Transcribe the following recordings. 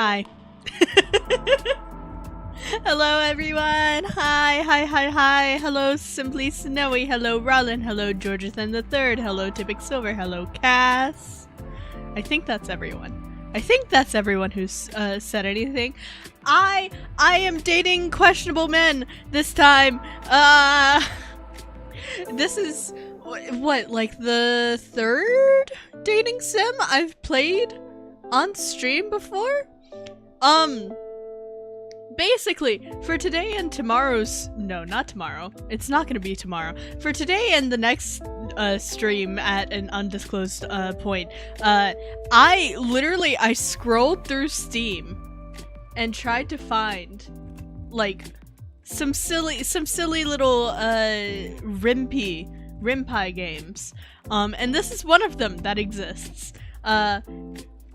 Hi. Hello everyone! Hi! Hello Simply Snowy, hello Rollin, hello Georgethan the Third, hello Typic Silver, hello Cass. I think that's everyone. I think that's everyone who's said anything. I am dating questionable men this time. This is what, like the third dating sim I've played on stream before? Basically, for today and tomorrow's- no, not tomorrow. It's not gonna be tomorrow. For today and the next stream at an undisclosed point, I scrolled through Steam and tried to find, like, some silly little Rimpi games. And this is one of them that exists.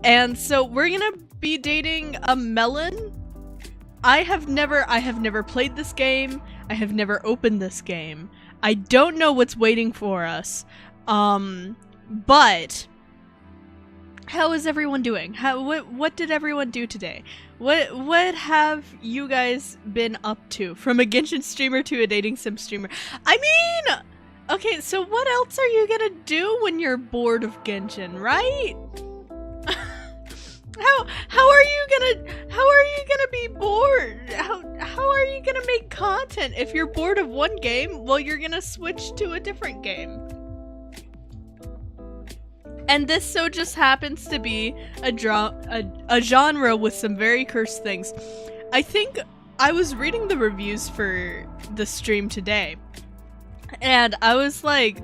And so we're gonna be dating a melon. I have never played this game. I have never opened this game. I don't know what's waiting for us. But how is everyone doing? What did everyone do today? What have you guys been up to? From a Genshin streamer to a dating sim streamer. I mean, okay, so what else are you gonna do when you're bored of Genshin, right? How are you gonna be bored? How are you gonna make content if you're bored of one game? Well, you're gonna switch to a different game. And this so just happens to be a genre with some very cursed things. I think I was reading the reviews for the stream today, and I was like,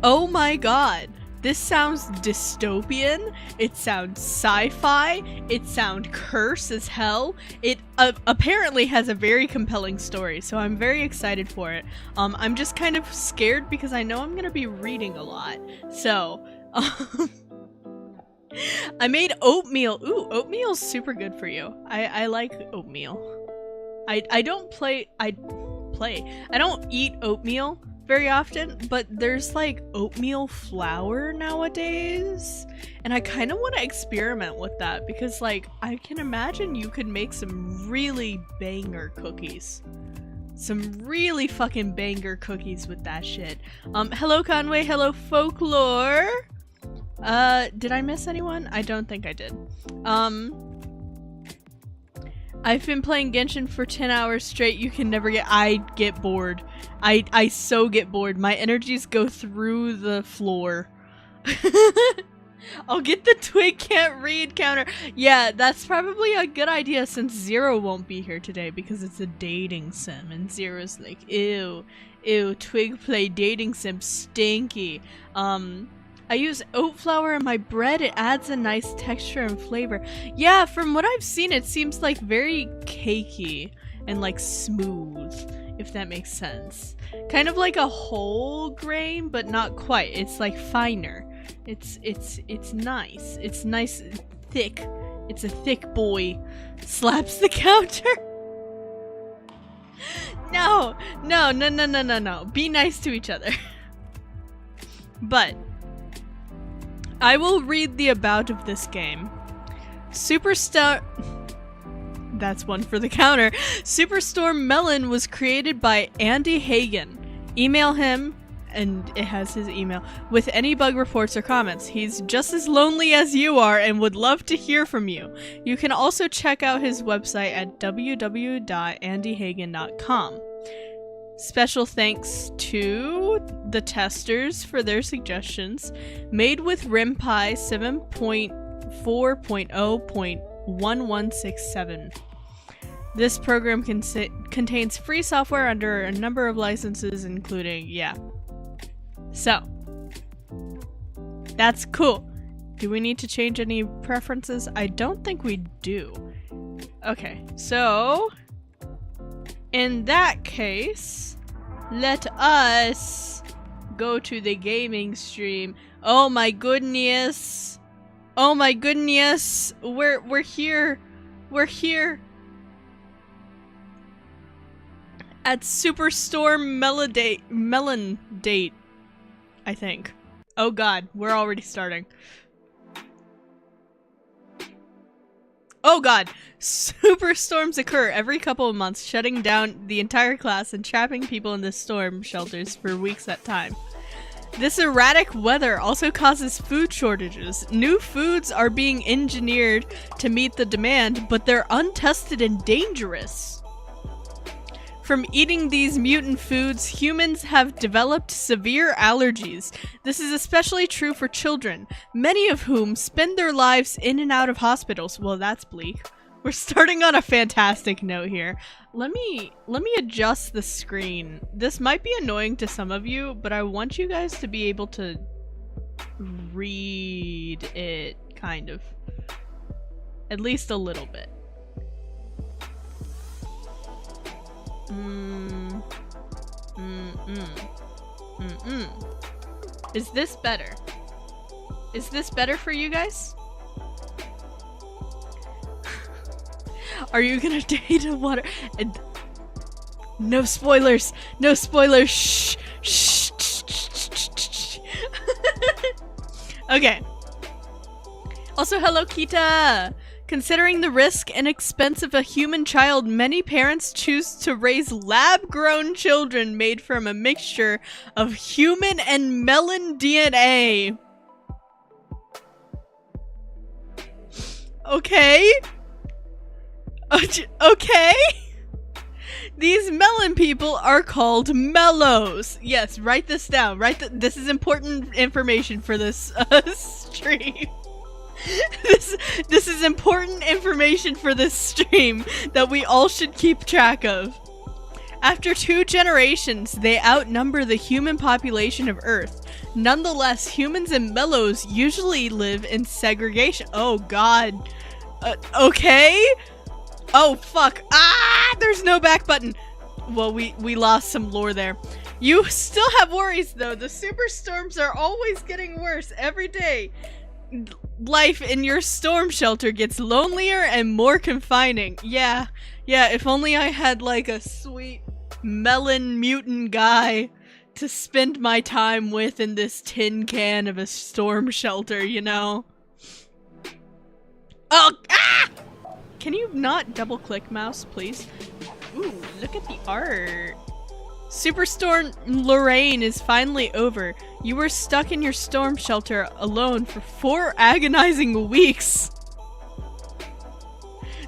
oh my god. This sounds dystopian, it sounds sci-fi, it sounds curse as hell. It apparently has a very compelling story, so I'm very excited for it. I'm just kind of scared because I know I'm gonna be reading a lot. So, I made oatmeal. Ooh, oatmeal's super good for you. I like oatmeal. I don't eat oatmeal very often, but there's like oatmeal flour nowadays, and I kind of want to experiment with that because, like, I can imagine you could make some really banger cookies. Some really fucking banger cookies with that shit. Hello Conway, hello Folklore. Did I miss anyone? I don't think I did. I've been playing Genshin for 10 hours straight. You can never I get bored. I so get bored. My energies go through the floor. I'll get the Twig can't read counter. Yeah, that's probably a good idea since Zero won't be here today because it's a dating sim and Zero's like, ew, Twig play dating sim stinky. I use oat flour in my bread. It adds a nice texture and flavor. Yeah, from what I've seen, it seems like very cakey and like smooth, if that makes sense. Kind of like a whole grain, but not quite. It's like finer. It's nice. It's nice, thick. It's a thick boy. Slaps the counter. No. Be nice to each other. But I will read the about of this game. That's one for the counter. Superstorm Melon was created by Andy Hagen. Email him, and it has his email, with any bug reports or comments. He's just as lonely as you are and would love to hear from you. You can also check out his website at www.andyhagen.com. Special thanks to the testers for their suggestions. Made with Rimpi 7.4.0.1167. This program contains free software under a number of licenses, including, yeah. So, that's cool. Do we need to change any preferences? I don't think we do. Okay, so in that case, let us go to the gaming stream. Oh my goodness. Oh my goodness. We're here. We're here at Superstorm Melon Date, I think. Oh god, we're already starting. Oh god! Superstorms occur every couple of months, shutting down the entire class and trapping people in the storm shelters for weeks at a time. This erratic weather also causes food shortages. New foods are being engineered to meet the demand, but they're untested and dangerous. From eating these mutant foods, humans have developed severe allergies. This is especially true for children, many of whom spend their lives in and out of hospitals. Well, that's bleak. We're starting on a fantastic note here. Let me adjust the screen. This might be annoying to some of you, but I want you guys to be able to read it, kind of. At least a little bit. Is this better? Is this better for you guys? Are you gonna date a water? No spoilers! No spoilers! Shh! Shh! Shh! Okay. Also, hello, Kita! Considering the risk and expense of a human child, many parents choose to raise lab-grown children made from a mixture of human and melon DNA. Okay? Okay? These melon people are called mellows. Yes, write this down. This is important information for this stream. This is important information for this stream that we all should keep track of. After 2 generations, they outnumber the human population of Earth. Nonetheless, humans and mellows usually live in segregation. Oh god. Okay? Oh fuck. Ah! There's no back button. Well, we lost some lore there. You still have worries though. The superstorms are always getting worse every day. Life in your storm shelter gets lonelier and more confining. Yeah, if only I had like a sweet melon mutant guy to spend my time with in this tin can of a storm shelter, you know? Oh, ah! Can you not double click, mouse, please? Ooh, look at the art. Superstorm Lorraine is finally over. You were stuck in your storm shelter alone for 4 agonizing weeks.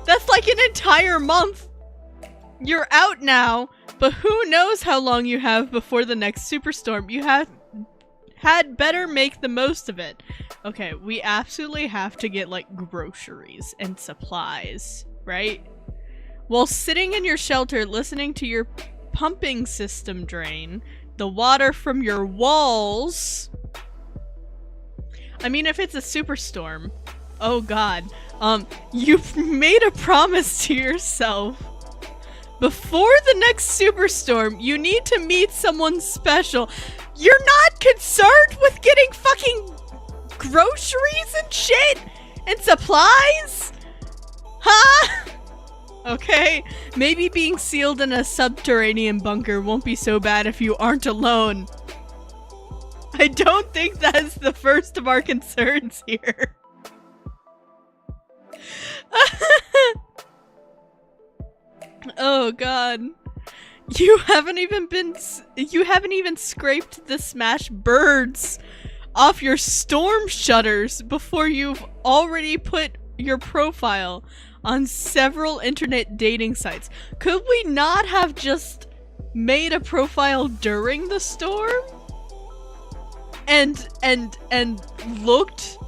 That's like an entire month. You're out now, but who knows how long you have before the next superstorm. You had better make the most of it. Okay, we absolutely have to get like groceries and supplies, right? While sitting in your shelter listening to your pumping system drain the water from your walls. I mean, if it's a superstorm, oh god, you've made a promise to yourself. Before the next superstorm, you need to meet someone special. You're not concerned with getting fucking groceries and shit? And supplies? Huh? Okay, maybe being sealed in a subterranean bunker won't be so bad if you aren't alone. I don't think that's the first of our concerns here. Oh god. You haven't even scraped the smashed birds off your storm shutters before you've already put your profile on several internet dating sites. Could we not have just made a profile during the storm? And looked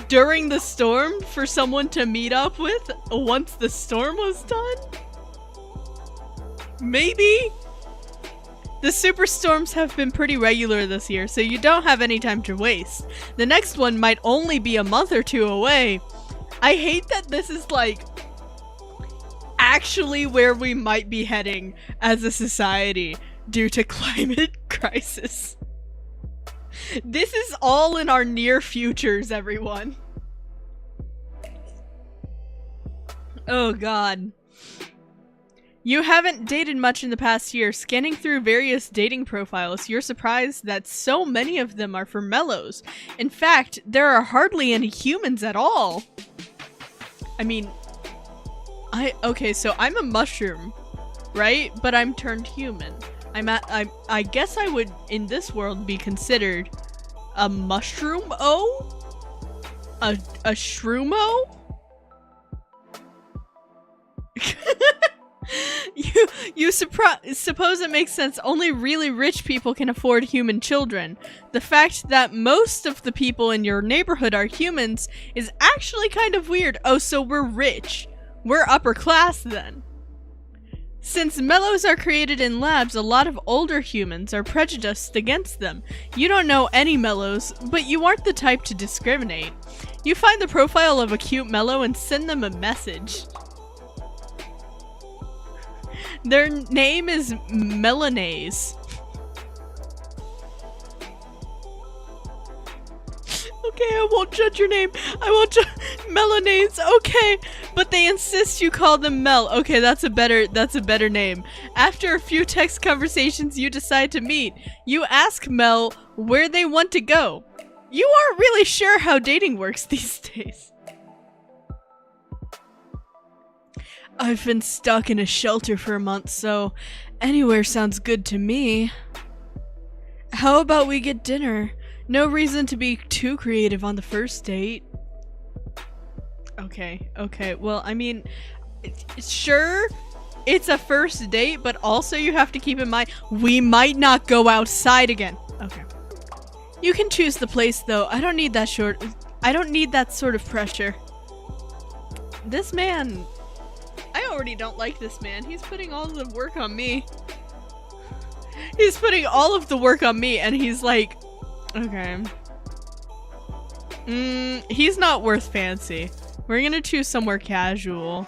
during the storm for someone to meet up with once the storm was done? Maybe? The superstorms have been pretty regular this year, so you don't have any time to waste. The next one might only be a month or 2 away. I hate that this is like actually where we might be heading as a society due to climate crisis. This is all in our near futures, everyone. Oh god. You haven't dated much in the past year. Scanning through various dating profiles, you're surprised that so many of them are for mellows. In fact, there are hardly any humans at all. I mean, Okay, so I'm a mushroom, right? But I'm turned human. I guess I would, in this world, be considered a mushroom-o? A shroom-o? You suppose it makes sense only really rich people can afford human children. The fact that most of the people in your neighborhood are humans is actually kind of weird. Oh, so we're rich. We're upper class then. Since mellows are created in labs, a lot of older humans are prejudiced against them. You don't know any mellows, but you aren't the type to discriminate. You find the profile of a cute mellow and send them a message. Their name is Melanaise. Okay, I won't judge your name. I won't judge Melanaise. Okay, but they insist you call them Mel. Okay, that's a better name. After a few text conversations, you decide to meet. You ask Mel where they want to go. You aren't really sure how dating works these days. I've been stuck in a shelter for a month, so anywhere sounds good to me. How about we get dinner? No reason to be too creative on the first date. Okay, well, I mean, sure, it's a first date, but also you have to keep in mind, we might not go outside again. Okay. You can choose the place, though. I don't need that sort of pressure. This man... I already don't like this man. He's putting all the work on me. He's putting all of the work on me, and he's like, okay. He's not worth fancy. We're gonna choose somewhere casual.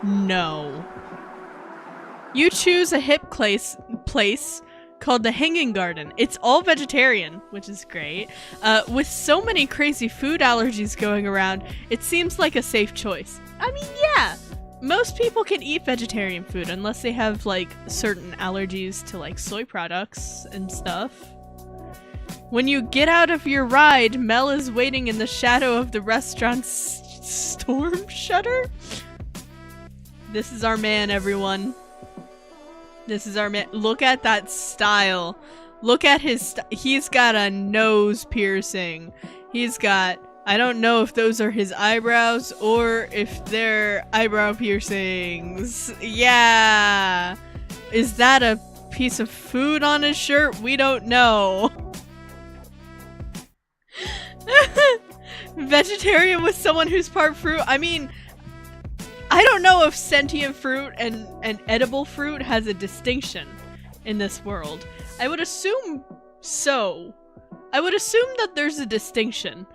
No. You choose a hip place called the Hanging Garden. It's all vegetarian, which is great. With so many crazy food allergies going around, it seems like a safe choice. I mean, yeah, most people can eat vegetarian food unless they have, like, certain allergies to, like, soy products and stuff. When you get out of your ride, Mel is waiting in the shadow of the restaurant's storm shutter. This is our man, everyone. This is our man. Look at that style. Look at his he's got a nose piercing. He's got... I don't know if those are his eyebrows or if they're eyebrow piercings. Yeah. Is that a piece of food on his shirt? We don't know. Vegetarian with someone who's part fruit? I mean, I don't know if sentient fruit and edible fruit has a distinction in this world. I would assume so. I would assume that there's a distinction.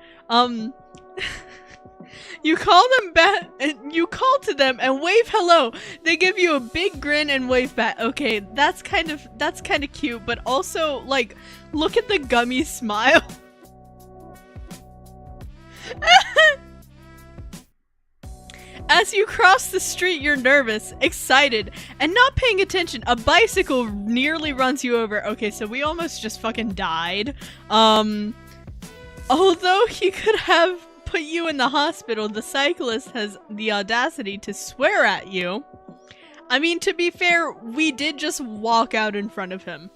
You call them back, and you call to them and wave hello. They give you a big grin and wave back. Okay, that's kind of cute, but also, like, look at the gummy smile. As you cross the street, you're nervous, excited, and not paying attention. A bicycle nearly runs you over. Okay, so we almost just fucking died. Although he could have put you in the hospital, the cyclist has the audacity to swear at you. I mean, to be fair, we did just walk out in front of him.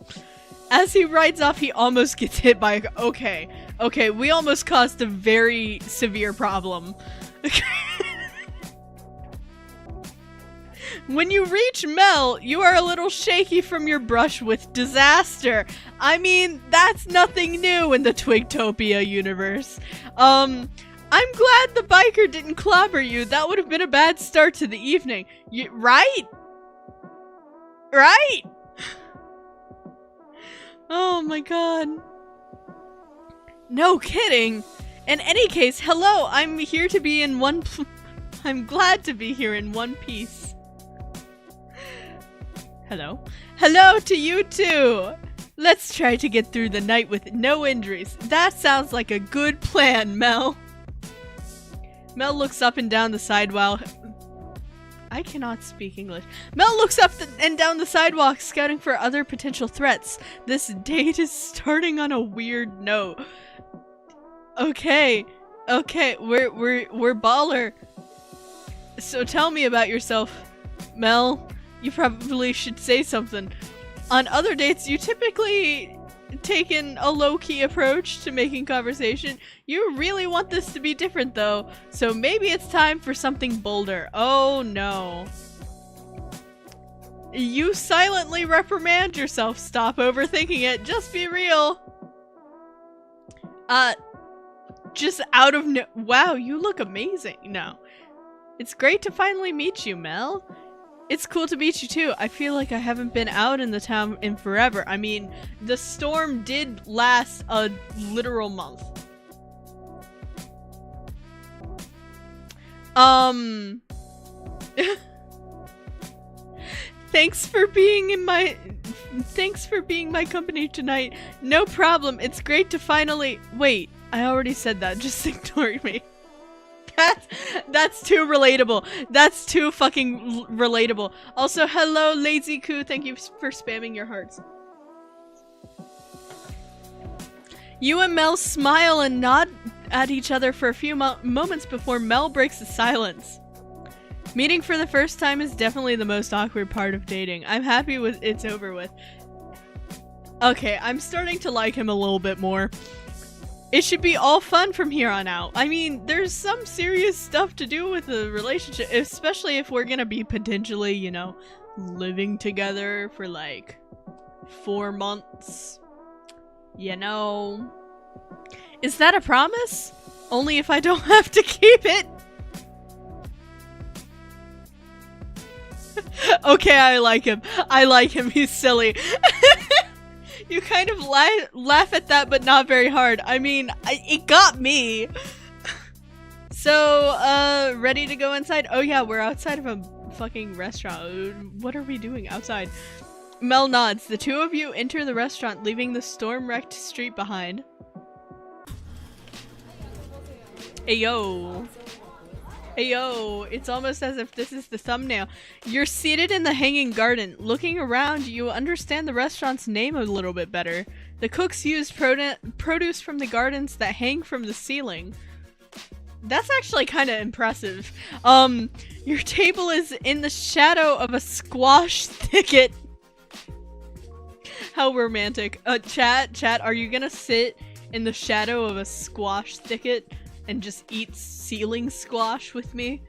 As he rides off, he almost gets hit by a... Okay, we almost caused a very severe problem. When you reach Mel, you are a little shaky from your brush with disaster. I mean, that's nothing new in the Twigtopia universe. I'm glad the biker didn't clobber you. That would have been a bad start to the evening. Right? Right? Oh my god. No kidding. In any case, hello, I'm here to be in one... I'm glad to be here in one piece. Hello? Hello to you too! Let's try to get through the night with no injuries. That sounds like a good plan, Mel. Mel looks up and down the sidewalk. I cannot speak English. Mel looks up and down the sidewalk, scouting for other potential threats. This date is starting on a weird note. Okay, we're baller. So tell me about yourself, Mel. You probably should say something. On other dates, you typically take in a low-key approach to making conversation. You really want this to be different though, so maybe it's time for something bolder. Oh no. You silently reprimand yourself. Stop overthinking it. Just be real. Just out of no- Wow, you look amazing. No. It's great to finally meet you, Mel. It's cool to meet you too. I feel like I haven't been out in the town in forever. I mean, the storm did last a literal month. Thanks for being my company tonight. No problem. It's great to finally- Wait, I already said that. Just ignore me. That's too relatable. That's too fucking relatable. Also, hello, Lazy Coo. Thank you for spamming your hearts. You and Mel smile and nod at each other for a few moments before Mel breaks the silence. Meeting for the first time is definitely the most awkward part of dating. I'm happy with it's over with. Okay, I'm starting to like him a little bit more. It should be all fun from here on out. I mean, there's some serious stuff to do with the relationship, especially if we're gonna be potentially, you know, living together for like 4 months. You know. Is that a promise? Only if I don't have to keep it. Okay, I like him. I like him. He's silly. You kind of laugh at that, but not very hard. I mean, it got me. So, ready to go inside? Oh yeah, we're outside of a fucking restaurant. What are we doing outside? Mel nods. The two of you enter the restaurant, leaving the storm-wrecked street behind. Hey yo. Hey yo, it's almost as if this is the thumbnail. You're seated in the hanging garden. Looking around, you understand the restaurant's name a little bit better. The cooks used produce from the gardens that hang from the ceiling. That's actually kind of impressive. Your table is in the shadow of a squash thicket. How romantic. Chat, are you gonna sit in the shadow of a squash thicket and just eat ceiling squash with me?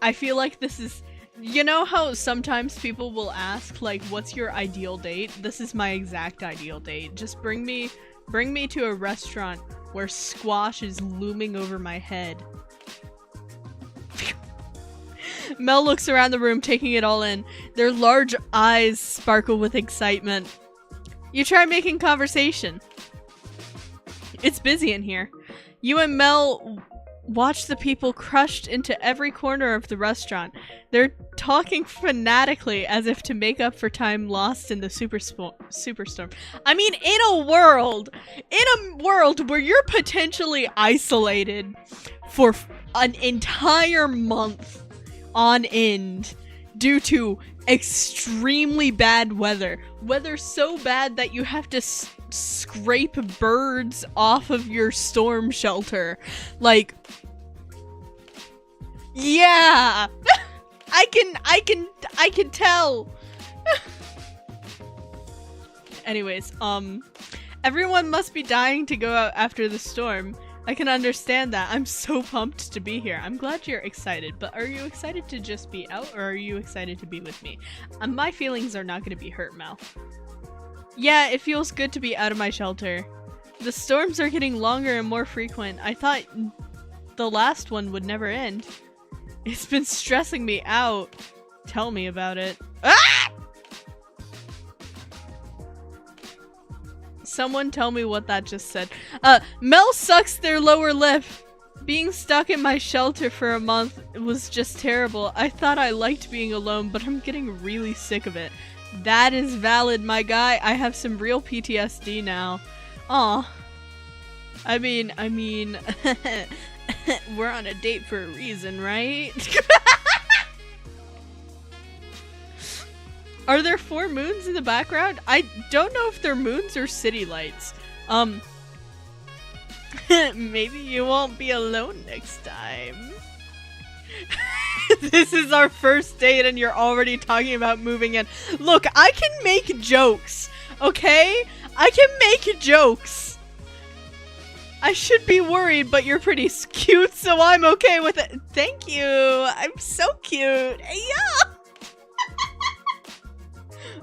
I feel like this is... You know how sometimes people will ask, like, what's your ideal date? This is my exact ideal date. Just bring me to a restaurant where squash is looming over my head. Mel looks around the room, taking it all in. Their large eyes sparkle with excitement. You try making conversation. It's busy in here. You and Mel watch the people crushed into every corner of the restaurant. They're talking fanatically as if to make up for time lost in the superstorm. I mean, in a world where you're potentially isolated for an entire month on end due to extremely bad weather so bad that you have to scrape birds off of your storm shelter. Like, yeah. I can tell. Anyways, everyone must be dying to go out after the storm. I can understand that. I'm so pumped to be here. I'm glad you're excited, but are you excited to just be out, or are you excited to be with me? My feelings are not going to be hurt, Mel. Yeah, it feels good to be out of my shelter. The storms are getting longer and more frequent. I thought the last one would never end. It's been stressing me out. Tell me about it. Ah! Someone tell me what that just said. Mel sucks their lower lip. Being stuck in my shelter for a month was just terrible. I thought I liked being alone, but I'm getting really sick of it. That is valid, my guy. I have some real PTSD now. Aw. I mean, we're on a date for a reason, right? Are there 4 moons in the background? I don't know if they're moons or city lights. Maybe you won't be alone next time. This is our first date and you're already talking about moving in. Look, I can make jokes, okay? I can make jokes. I should be worried, but you're pretty cute, so I'm okay with it. Thank you. I'm so cute. Yeah.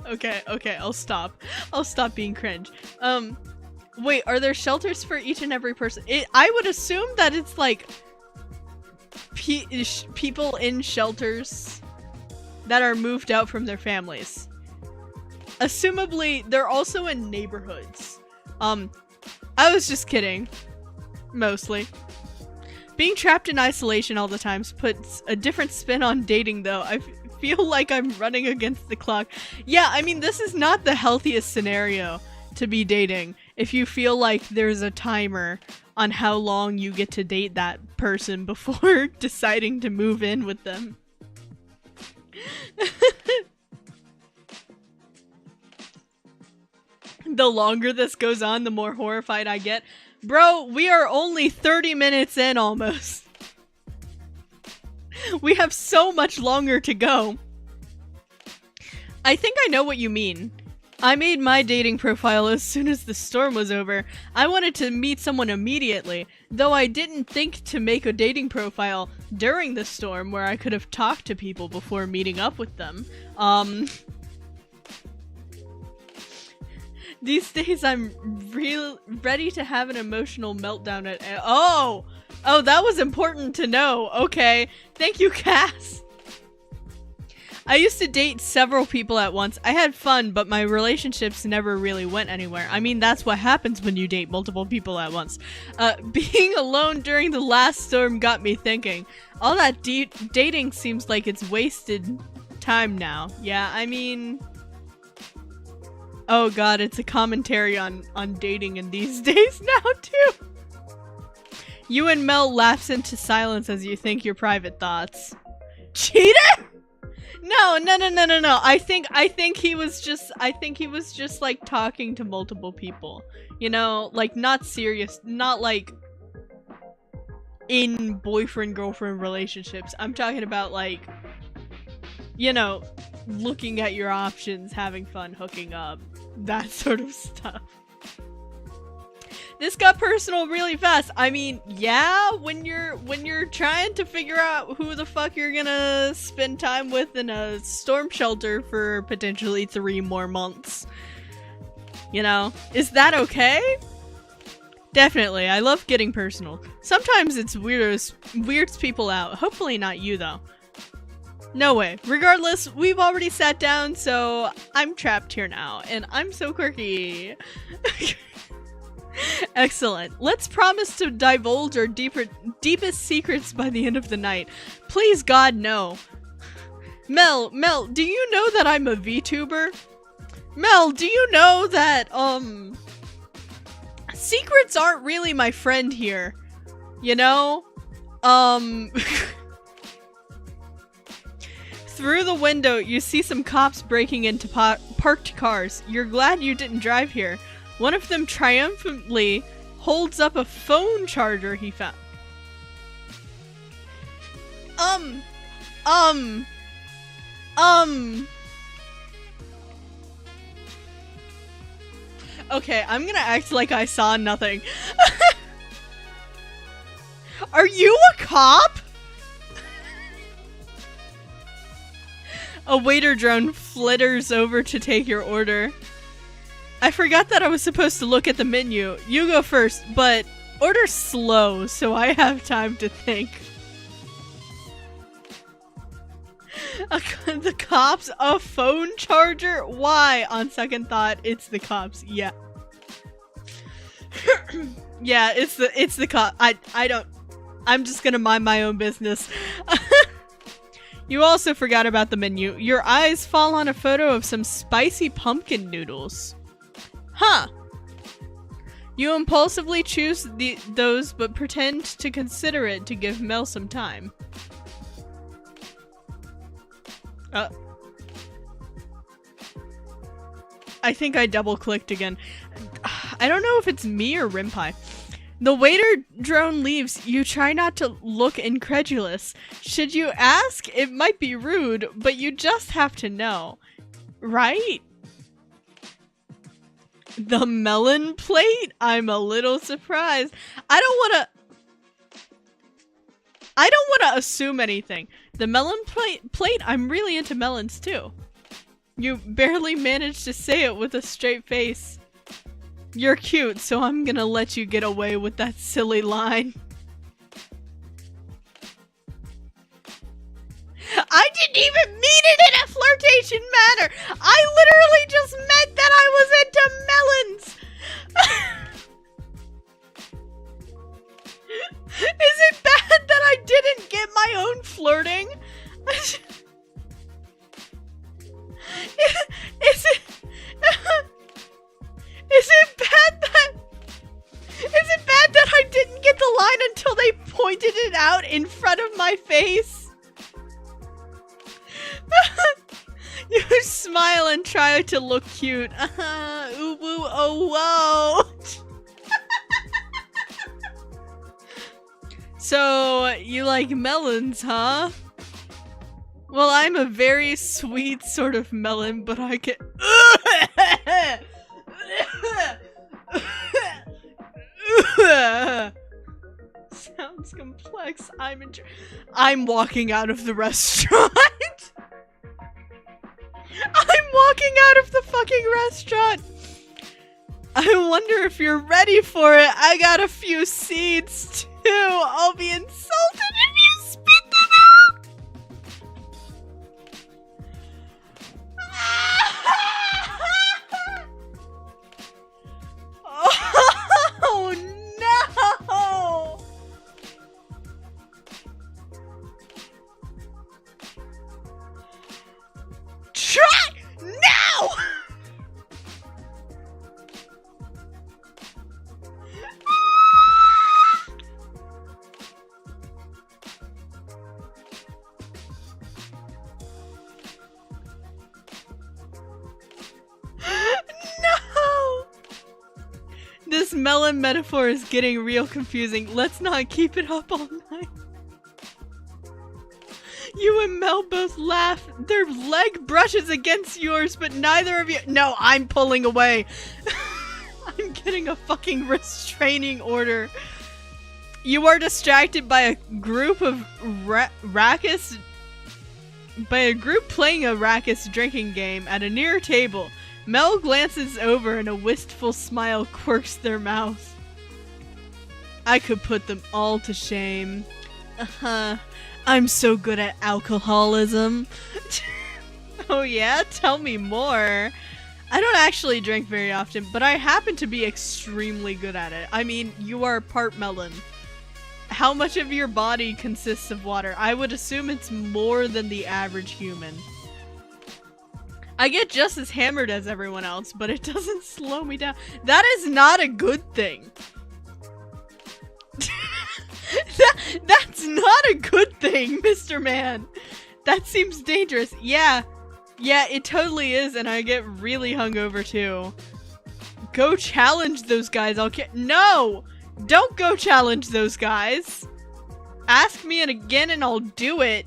Okay, I'll stop. I'll stop being cringe. Wait, are there shelters for each and every person? I would assume that it's like people in shelters that are moved out from their families. Assumably, they're also in neighborhoods. I was just kidding. Mostly. Being trapped in isolation all the time puts a different spin on dating, though. I feel like I'm running against the clock. Yeah, I mean, this is not the healthiest scenario to be dating. If you feel like there's a timer on how long you get to date that person before deciding to move in with them. The longer this goes on, the more horrified I get. Bro, we are only 30 minutes in almost. We have so much longer to go. I think I know what you mean. I made my dating profile as soon as the storm was over. I wanted to meet someone immediately, though I didn't think to make a dating profile during the storm where I could have talked to people before meeting up with them. These days I'm ready to have an emotional meltdown at— Oh, that was important to know. Okay. Thank you, Cass. I used to date several people at once. I had fun, but my relationships never really went anywhere. I mean, that's what happens when you date multiple people at once. Being alone during the last storm got me thinking. All that dating seems like it's wasted time now. Yeah, I mean... Oh god, it's a commentary on dating in these days now, too. You and Mel lapse into silence as you think your private thoughts. Cheater?! No. I think he was just like talking to multiple people. You know, like not serious, not like in boyfriend-girlfriend relationships. I'm talking about like, you know, looking at your options, having fun, hooking up, that sort of stuff. This got personal really fast. I mean, yeah, when you're trying to figure out who the fuck you're gonna spend time with in a storm shelter for potentially 3 more months. You know, is that okay? Definitely, I love getting personal. Sometimes it's weirds people out. Hopefully not you, though. No way. Regardless, we've already sat down, so I'm trapped here now, and I'm so quirky. Excellent. Let's promise to divulge our deepest secrets by the end of the night. Please, God, no. Mel, do you know that I'm a VTuber? Mel, do you know that, secrets aren't really my friend here. You know? Through the window, you see some cops breaking into parked cars. You're glad you didn't drive here. One of them triumphantly holds up a phone charger he found. Okay, I'm gonna act like I saw nothing. Are you a cop? A waiter drone flitters over to take your order. I forgot that I was supposed to look at the menu. You go first, but order slow so I have time to think. The cops? A phone charger? Why? On second thought, it's the cops. Yeah. Yeah, it's the cop. I'm just gonna mind my own business. You also forgot about the menu. Your eyes fall on a photo of some spicy pumpkin noodles. Huh. You impulsively choose those, but pretend to consider it to give Mel some time. I think I double-clicked again. I don't know if it's me or Rimpai. The waiter drone leaves. You try not to look incredulous. Should you ask? It might be rude, but you just have to know. Right? The melon plate? I'm a little surprised. I don't want to assume anything. The melon plate? I'm really into melons too. You barely managed to say it with a straight face. You're cute, so I'm gonna let you get away with that silly line. I didn't even mean it in a flirtation manner! I literally just meant that I was into melons! Is it bad that I didn't get my own flirting? Is it bad that I didn't get the line until they pointed it out in front of my face? You smile and try to look cute. Ooh, woo, oh, whoa. So, you like melons, huh? Well, I'm a very sweet sort of melon, but I can- Sounds complex. I'm walking out of the restaurant. I'm walking out of the fucking restaurant. I wonder if you're ready for it. I got a few seeds too. I'll be insulted if you spit them out. Oh no! Try now! This melon metaphor is getting real confusing. Let's not keep it up all night. You and Mel both laugh. Their leg brushes against yours, but neither of you- No, I'm pulling away. I'm getting a fucking restraining order. You are distracted by a group of raucous playing a raucous drinking game at a near table. Mel glances over and a wistful smile quirks their mouth. I could put them all to shame. I'm so good at alcoholism. Oh yeah? Tell me more. I don't actually drink very often, but I happen to be extremely good at it. I mean, you are part melon. How much of your body consists of water? I would assume it's more than the average human. I get just as hammered as everyone else, but it doesn't slow me down. That is not a good thing. That's not a good thing, Mr. Man. That seems dangerous. Yeah, it totally is, and I get really hungover too. Go challenge those guys. No! Don't go challenge those guys. Ask me again and I'll do it.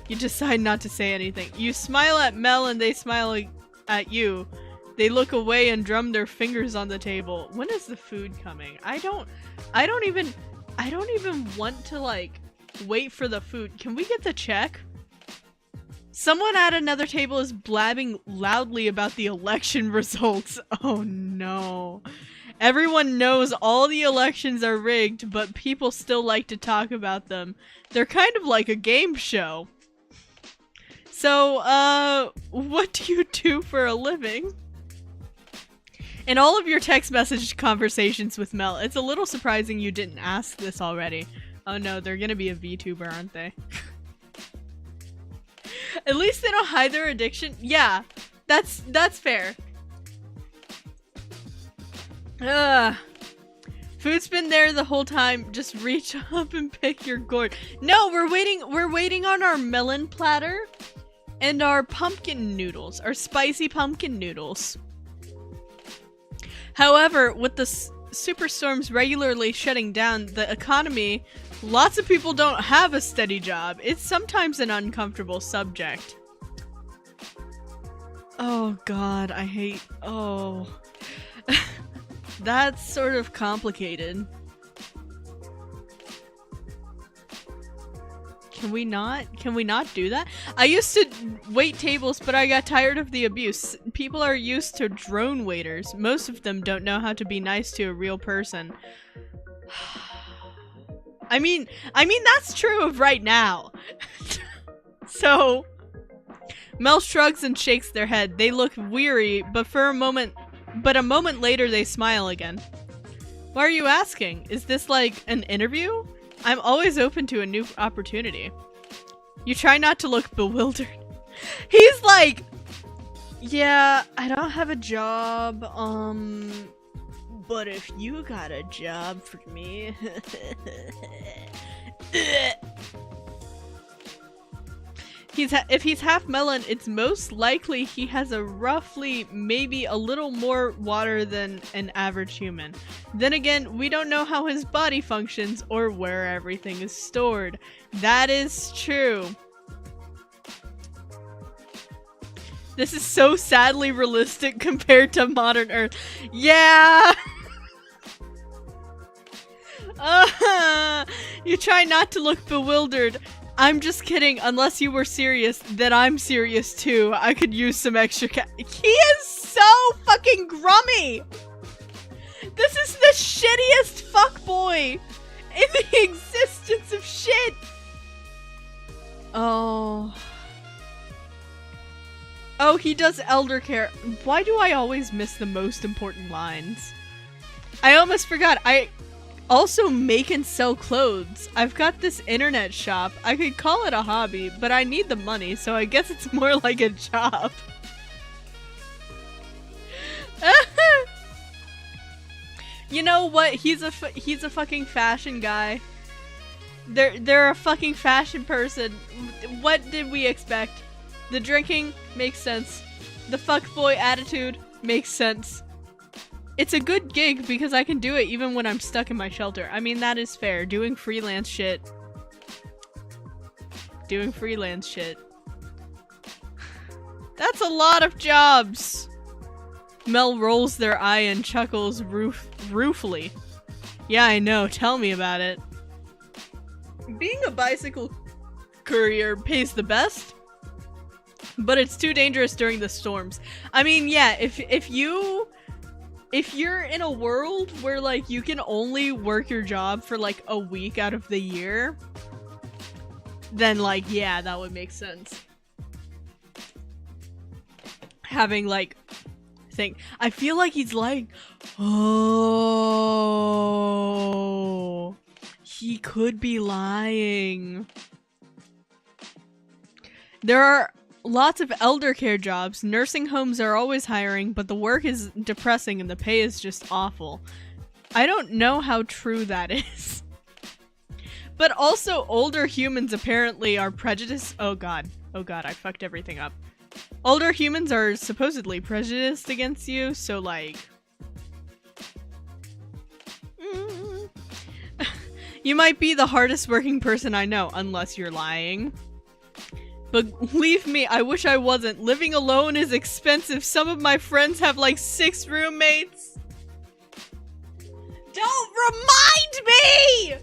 You decide not to say anything. You smile at Mel and they smile at you. They look away and drum their fingers on the table. When is the food coming? I don't even want to like wait for the food. Can we get the check? Someone at another table is blabbing loudly about the election results. Oh no. Everyone knows all the elections are rigged, but people still like to talk about them. They're kind of like a game show. So, what do you do for a living? In all of your text message conversations with Mel, it's a little surprising you didn't ask this already. Oh no, they're gonna be a VTuber, aren't they? At least they don't hide their addiction. Yeah, that's fair. Food's been there the whole time. Just reach up and pick your gourd. No, we're waiting on our melon platter and our pumpkin noodles, our spicy pumpkin noodles. However, with the Superstorms regularly shutting down the economy, lots of people don't have a steady job. It's sometimes an uncomfortable subject. Oh god, I hate... Oh. That's sort of complicated. Can we not do that? I used to wait tables, but I got tired of the abuse. People are used to drone waiters. Most of them don't know how to be nice to a real person. I mean that's true of right now. So, Mel shrugs and shakes their head. They look weary, but a moment later they smile again. Why are you asking? Is this like an interview? I'm always open to a new opportunity. You try not to look bewildered. He's like, yeah, I don't have a job, but if you got a job for me. If he's half melon, it's most likely he has a roughly, maybe a little more water than an average human. Then again, we don't know how his body functions or where everything is stored. That is true. This is so sadly realistic compared to modern Earth. Yeah! You try not to look bewildered. I'm just kidding, unless you were serious, then I'm serious too. I could use some extra He is so fucking grummy! This is the shittiest fuckboy in the existence of shit! Oh. Oh, he does elder care. Why do I always miss the most important lines? I almost forgot. I also make and sell clothes. I've got this internet shop. I could call it a hobby, but I need the money, so I guess it's more like a job. You know what? He's a fucking fashion guy. They're a fucking fashion person. What did we expect? The drinking makes sense. The fuckboy attitude makes sense. It's a good gig because I can do it even when I'm stuck in my shelter. I mean, that is fair. Doing freelance shit. That's a lot of jobs. Mel rolls their eye and chuckles ruefully. Yeah, I know. Tell me about it. Being a bicycle courier pays the best, but it's too dangerous during the storms. I mean, yeah, if you're in a world where, like, you can only work your job for, like, a week out of the year, then, like, yeah, that would make sense. Having, like, I feel like he's like, oh, he could be lying. There are lots of elder care jobs. Nursing homes are always hiring, but the work is depressing and the pay is just awful. I don't know how true that is. But also, older humans apparently are prejudiced. Oh god, I fucked everything up. Older humans are supposedly prejudiced against you, so like... You might be the hardest working person I know, unless you're lying. But believe me, I wish I wasn't. Living alone is expensive. Some of my friends have like 6 roommates. Don't remind me!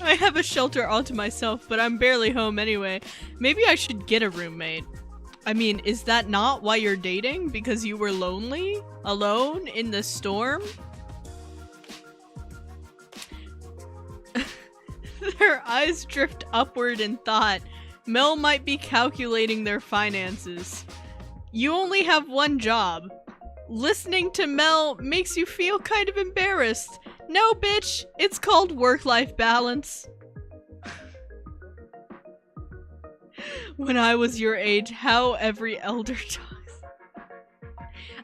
I have a shelter all to myself, but I'm barely home anyway. Maybe I should get a roommate. I mean, is that not why you're dating? Because you were lonely? Alone in the storm? Their eyes drift upward in thought. Mel might be calculating their finances. You only have one job. Listening to Mel makes you feel kind of embarrassed. No, bitch, it's called work-life balance. When I was your age, how every elder talks.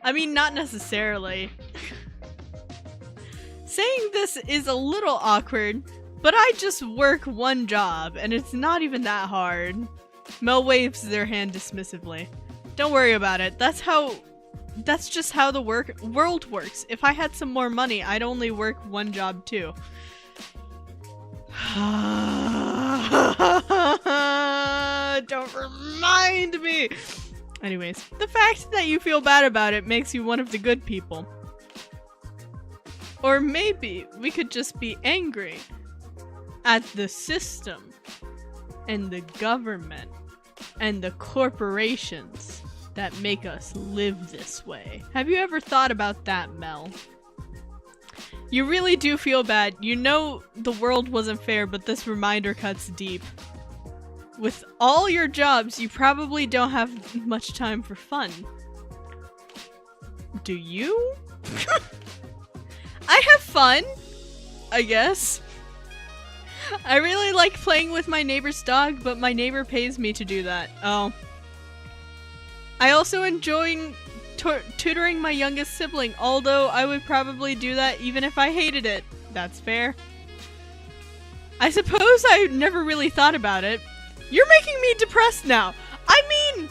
I mean, not necessarily. Saying this is a little awkward, but I just work one job, and it's not even that hard. Mel waves their hand dismissively. Don't worry about it. That's how That's just how the world works. If I had some more money, I'd only work one job too. Don't remind me! Anyways, the fact that you feel bad about it makes you one of the good people. Or maybe we could just be angry at the system and the government and the corporations that make us live this way. Have you ever thought about that, Mel? You really do feel bad. You know the world wasn't fair, but this reminder cuts deep. With all your jobs, you probably don't have much time for fun. Do you? I have fun, I guess. I really like playing with my neighbor's dog, but my neighbor pays me to do that. Oh. I also enjoy tutoring my youngest sibling, although I would probably do that even if I hated it. That's fair. I suppose I never really thought about it. You're making me depressed now. I mean...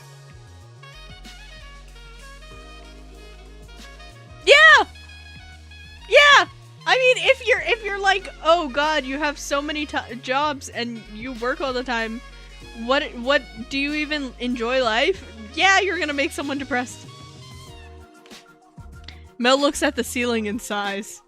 Yeah! Yeah! I mean, if you're like, oh god, you have so many jobs and you work all the time, what do you even enjoy life? Yeah, you're gonna make someone depressed. Mel looks at the ceiling and sighs.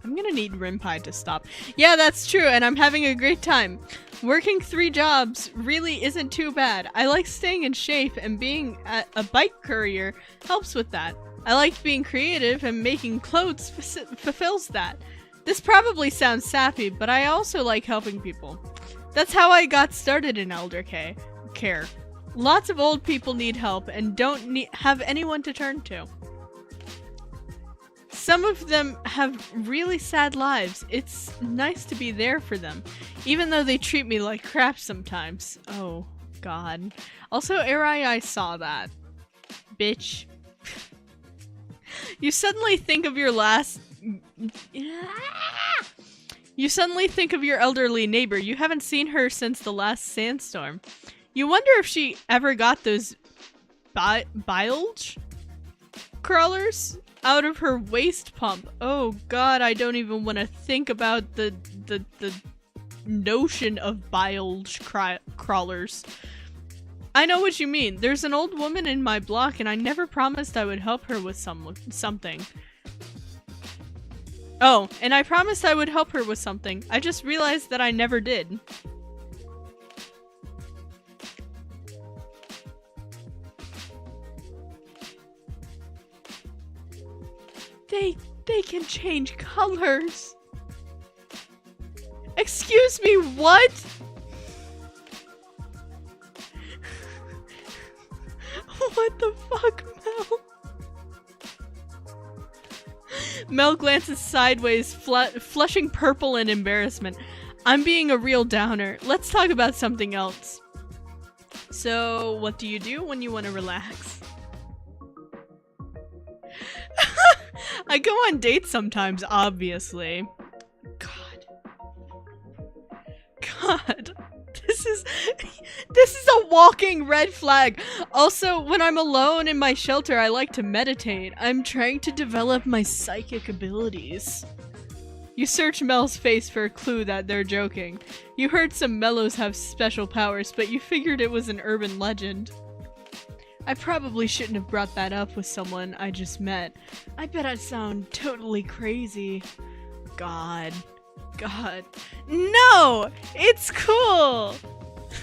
I'm gonna need Rinpai to stop. Yeah, that's true, and I'm having a great time. Working 3 jobs really isn't too bad. I like staying in shape, and being a bike courier helps with that. I like being creative, and making clothes fulfills that. This probably sounds sappy, but I also like helping people. That's how I got started in elder care. Lots of old people need help and don't have anyone to turn to. Some of them have really sad lives. It's nice to be there for them, even though they treat me like crap sometimes. Oh, God. Also, I saw that. Bitch. You suddenly think of your elderly neighbor. You haven't seen her since the last sandstorm. You wonder if she ever got those bilge crawlers out of her waste pump. Oh god, I don't even want to think about the notion of bilge crawlers. I know what you mean. There's an old woman in my block and I never promised I would help her with something. Oh, and I promised I would help her with something. I just realized that I never did. They can change colors. Excuse me, what? What the fuck, Mel? Mel glances sideways, flushing purple in embarrassment. I'm being a real downer. Let's talk about something else. So, what do you do when you want to relax? I go on dates sometimes, obviously. God. This is a walking red flag. Also, when I'm alone in my shelter, I like to meditate. I'm trying to develop my psychic abilities. You search Mel's face for a clue that they're joking. You heard some mellows have special powers, but you figured it was an urban legend. I probably shouldn't have brought that up with someone I just met. I bet I sound totally crazy. God. No! It's cool!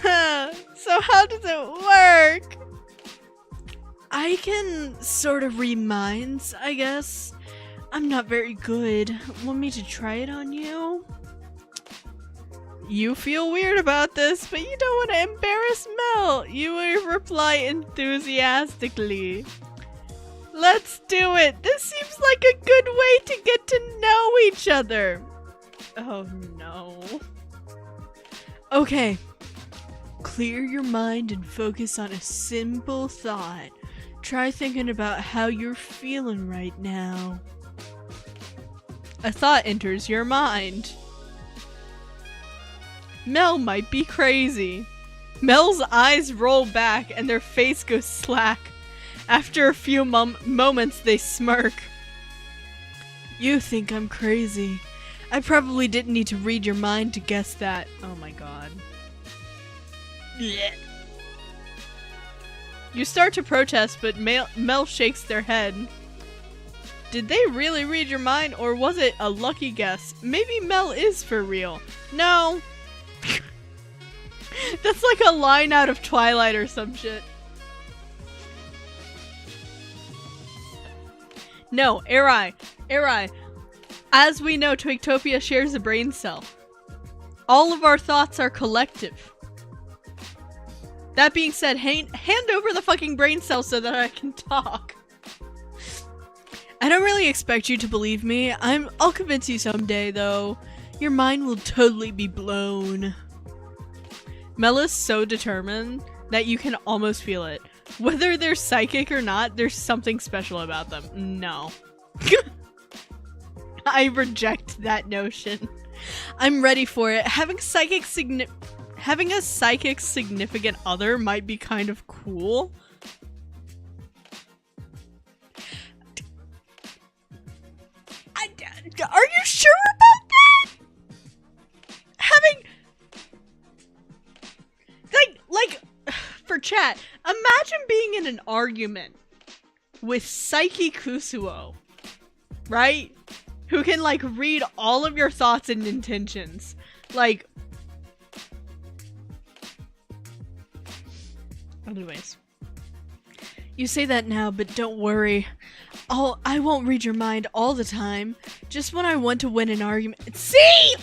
So how does it work? I can sort of read minds, I guess. I'm not very good. Want me to try it on you? You feel weird about this, but you don't want to embarrass Mel. You will reply enthusiastically. Let's do it. This seems like a good way to get to know each other. Oh no. Okay. Clear your mind and focus on a simple thought. Try thinking about how you're feeling right now. A thought enters your mind. Mel might be crazy. Mel's eyes roll back and their face goes slack. After a few moments, they smirk. You think I'm crazy. I probably didn't need to read your mind to guess that. Oh my god. Blech. You start to protest, but Mel shakes their head. Did they really read your mind, or was it a lucky guess? Maybe Mel is for real. No. That's like a line out of Twilight or some shit. No, Eri. As we know, Twigtopia shares a brain cell. All of our thoughts are collective. That being said, hand over the fucking brain cell so that I can talk. I don't really expect you to believe me. I'll convince you someday, though. Your mind will totally be blown. Mel is so determined that you can almost feel it. Whether they're psychic or not, there's something special about them. No. I reject that notion. I'm ready for it. Having a psychic significant other might be kind of cool. Are you sure about that? Having... Like, for chat, imagine being in an argument with Psyche Kusuo, right? Who can, like, read all of your thoughts and intentions. Like... Anyways. You say that now, but don't worry. I won't read your mind all the time. Just when I want to win an argument. See?!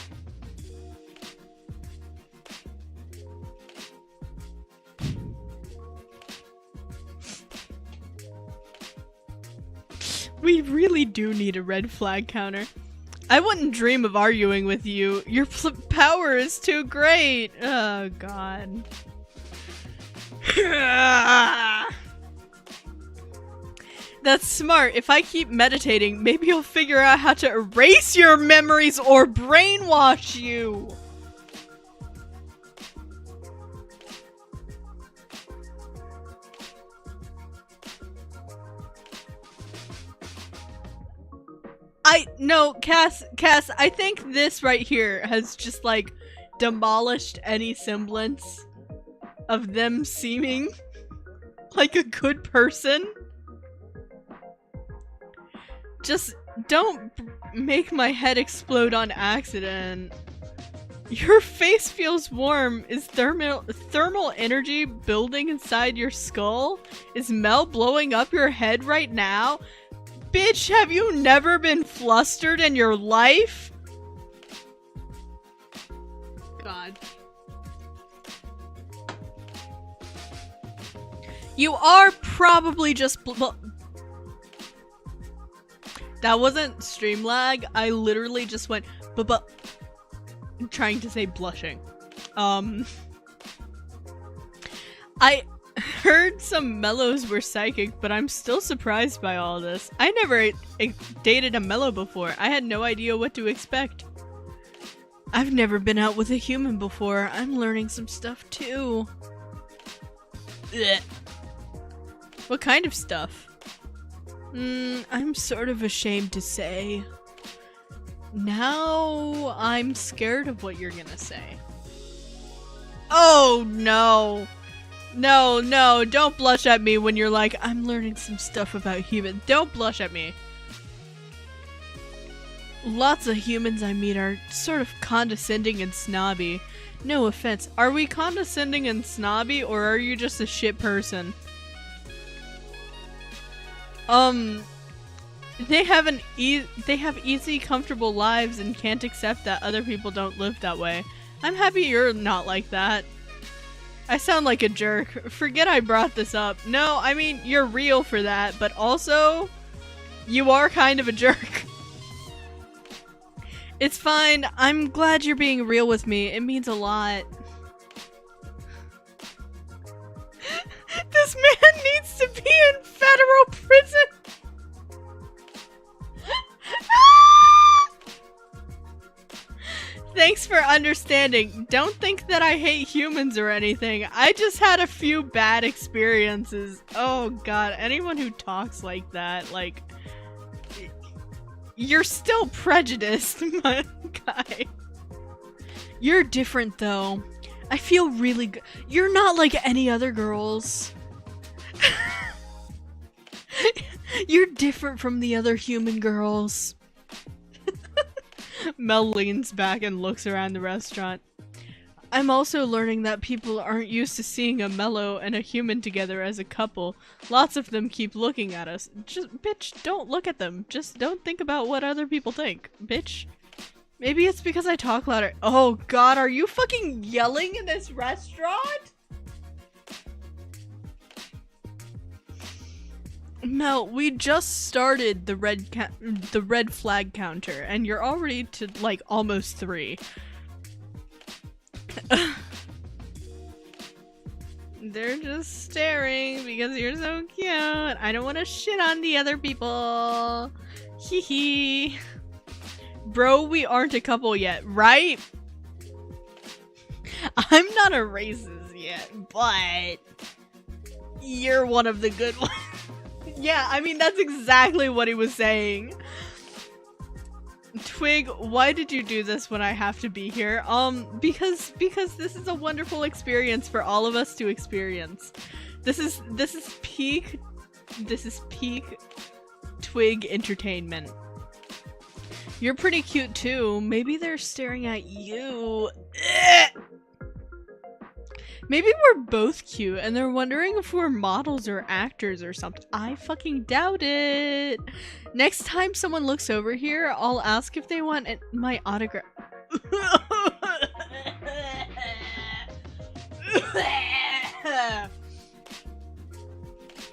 We really do need a red flag counter. I wouldn't dream of arguing with you. Your power is too great. Oh, God. That's smart. If I keep meditating, maybe you'll figure out how to erase your memories or brainwash you. No, Cass, I think this right here has just, like, demolished any semblance of them seeming like a good person. Just don't make my head explode on accident. Your face feels warm. Is thermal energy building inside your skull? Is Mel blowing up your head right now? Bitch, have you never been flustered in your life? God. You are probably just that wasn't stream lag. I literally just went I'm trying to say blushing. I heard some mellows were psychic, but I'm still surprised by all this. I never dated a mellow before. I had no idea what to expect. I've never been out with a human before. I'm learning some stuff too. Blech. What kind of stuff? I'm sort of ashamed to say. Now I'm scared of what you're gonna say. Oh no! No, don't blush at me when you're like, I'm learning some stuff about humans. Don't blush at me. Lots of humans I meet are sort of condescending and snobby. No offense. Are we condescending and snobby, or are you just a shit person? They have easy, comfortable lives and can't accept that other people don't live that way. I'm happy you're not like that. I sound like a jerk. Forget I brought this up. No, I mean, you're real for that, but also, you are kind of a jerk. It's fine. I'm glad you're being real with me. It means a lot. This man needs to be in federal prison. Thanks for understanding. Don't think that I hate humans or anything. I just had a few bad experiences. Oh god, anyone who talks like that, like, you're still prejudiced, my guy. You're different though. I feel really good. You're not like any other girls. You're different from the other human girls. Mel leans back and looks around the restaurant. I'm also learning that people aren't used to seeing a mellow and a human together as a couple. Lots of them keep looking at us. Just, bitch, don't look at them. Just don't think about what other people think, bitch. Maybe it's because I talk louder. Oh god, are you fucking yelling in this restaurant? Mel, we just started the red flag counter, and you're already to like almost 3. They're just staring because you're so cute. I don't want to shit on the other people. Hee hee. Bro, we aren't a couple yet, right? I'm not a racist yet, but you're one of the good ones. Yeah, I mean, that's exactly what he was saying. Twig, why did you do this when I have to be here? Because this is a wonderful experience for all of us to experience. This is peak Twig entertainment. You're pretty cute too. Maybe they're staring at you. Maybe we're both cute and they're wondering if we're models or actors or something. I fucking doubt it. Next time someone looks over here, I'll ask if they want my autograph.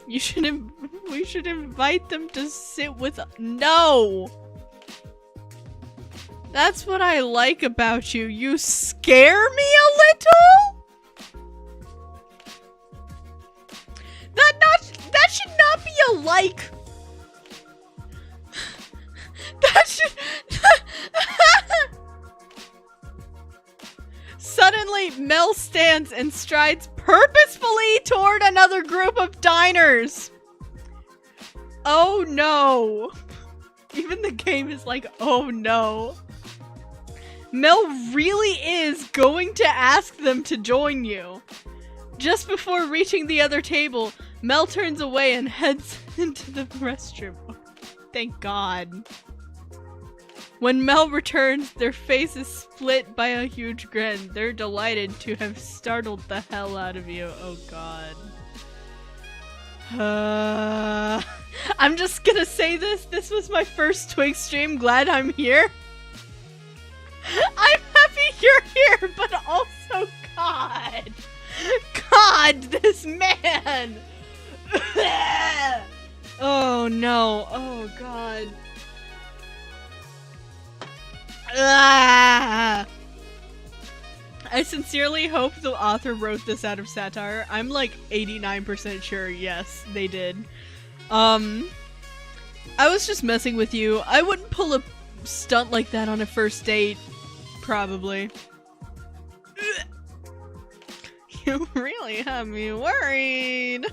We should invite them to sit with. No! That's what I like about you. You scare me a little? That should not be a like. That should. Suddenly, Mel stands and strides purposefully toward another group of diners. Oh no. Even the game is like, oh no. Mel really is going to ask them to join you. Just before reaching the other table, Mel turns away and heads into the restroom. Thank God. When Mel returns, their face is split by a huge grin. They're delighted to have startled the hell out of you. Oh God. I'm just gonna say this. This was my first Twig stream. Glad I'm here. I'm happy you're here, but also God. God, this man. Oh no. Oh God. I sincerely hope the author wrote this out of satire. I'm like 89% sure, yes, they did. I was just messing with you. I wouldn't pull a stunt like that on a first date. Probably. You really have me worried.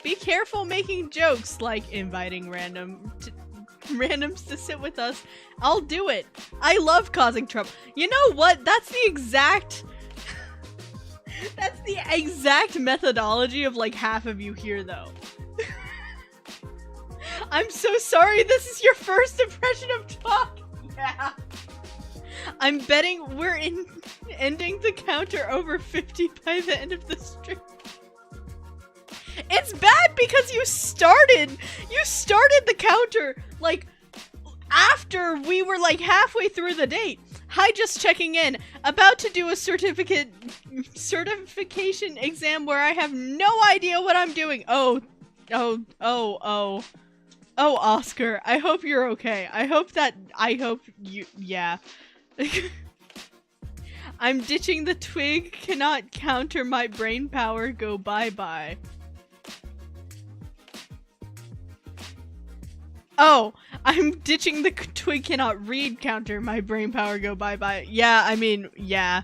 Be careful making jokes like inviting randoms to sit with us. I'll do it. I love causing trouble. You know what? That's the exact methodology of like half of you here though. I'm so sorry this is your first impression of Twog. Yeah. I'm betting we're ending the counter over 50 by the end of the stream. It's bad because you started the counter like after we were like halfway through the date. Hi, just checking in. About to do a certification exam where I have no idea what I'm doing. Oh, Oscar, I hope you're okay. I hope you, yeah. I'm ditching the Twig, cannot counter my brain power, go bye-bye. Oh, I'm ditching the Twig cannot read counter. My brain power go bye-bye. Yeah, I mean, yeah.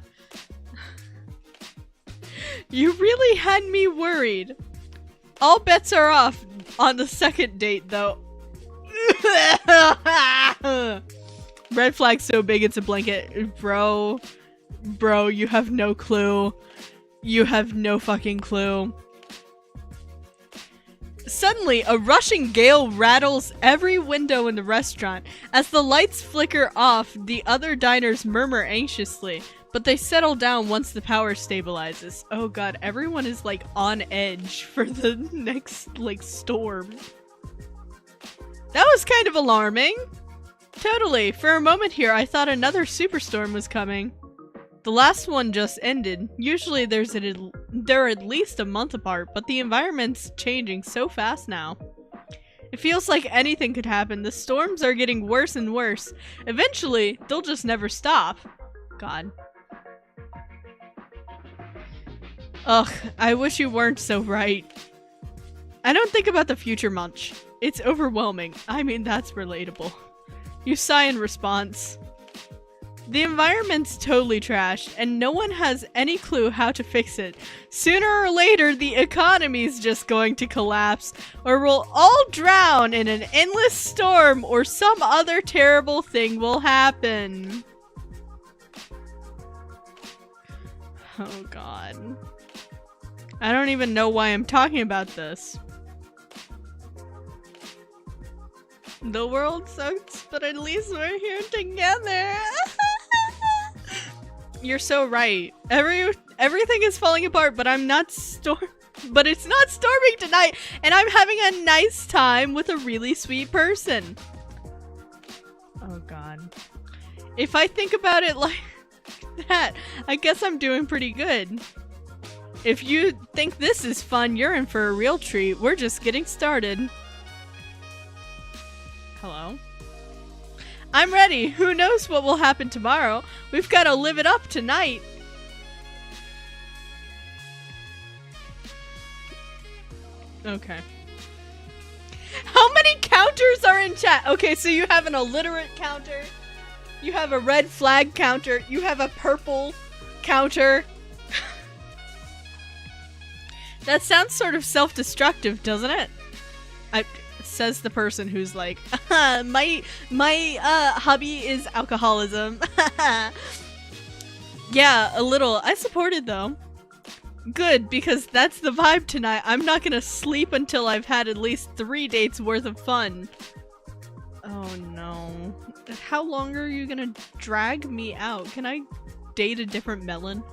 You really had me worried. All bets are off on the second date, though. Red flag so big it's a blanket. Bro, you have no clue. You have no fucking clue. Suddenly, a rushing gale rattles every window in the restaurant. As the lights flicker off, the other diners murmur anxiously, but they settle down once the power stabilizes. Oh god, everyone is like on edge for the next like storm. That was kind of alarming. Totally. For a moment here, I thought another superstorm was coming. The last one just ended. Usually they're at least a month apart, but the environment's changing so fast now. It feels like anything could happen. The storms are getting worse and worse. Eventually, they'll just never stop. God. Ugh, I wish you weren't so right. I don't think about the future much. It's overwhelming. I mean, that's relatable. You sigh in response. The environment's totally trashed, and no one has any clue how to fix it. Sooner or later, the economy's just going to collapse, or we'll all drown in an endless storm, or some other terrible thing will happen. Oh god. I don't even know why I'm talking about this. The world sucks, but at least we're here together. You're so right. Everything is falling apart, but it's not storming tonight, and I'm having a nice time with a really sweet person. Oh god. If I think about it like that, I guess I'm doing pretty good. If you think this is fun, you're in for a real treat. We're just getting started. Hello? I'm ready. Who knows what will happen tomorrow? We've got to live it up tonight. Okay. How many counters are in chat? Okay, so you have an illiterate counter. You have a red flag counter. You have a purple counter. That sounds sort of self-destructive, doesn't it? Says the person who's like, my hobby is alcoholism. Yeah, a little. I support it though. Good, because that's the vibe tonight. I'm not gonna sleep until I've had at least 3 dates worth of fun. Oh no. How long are you gonna drag me out? Can I date a different melon?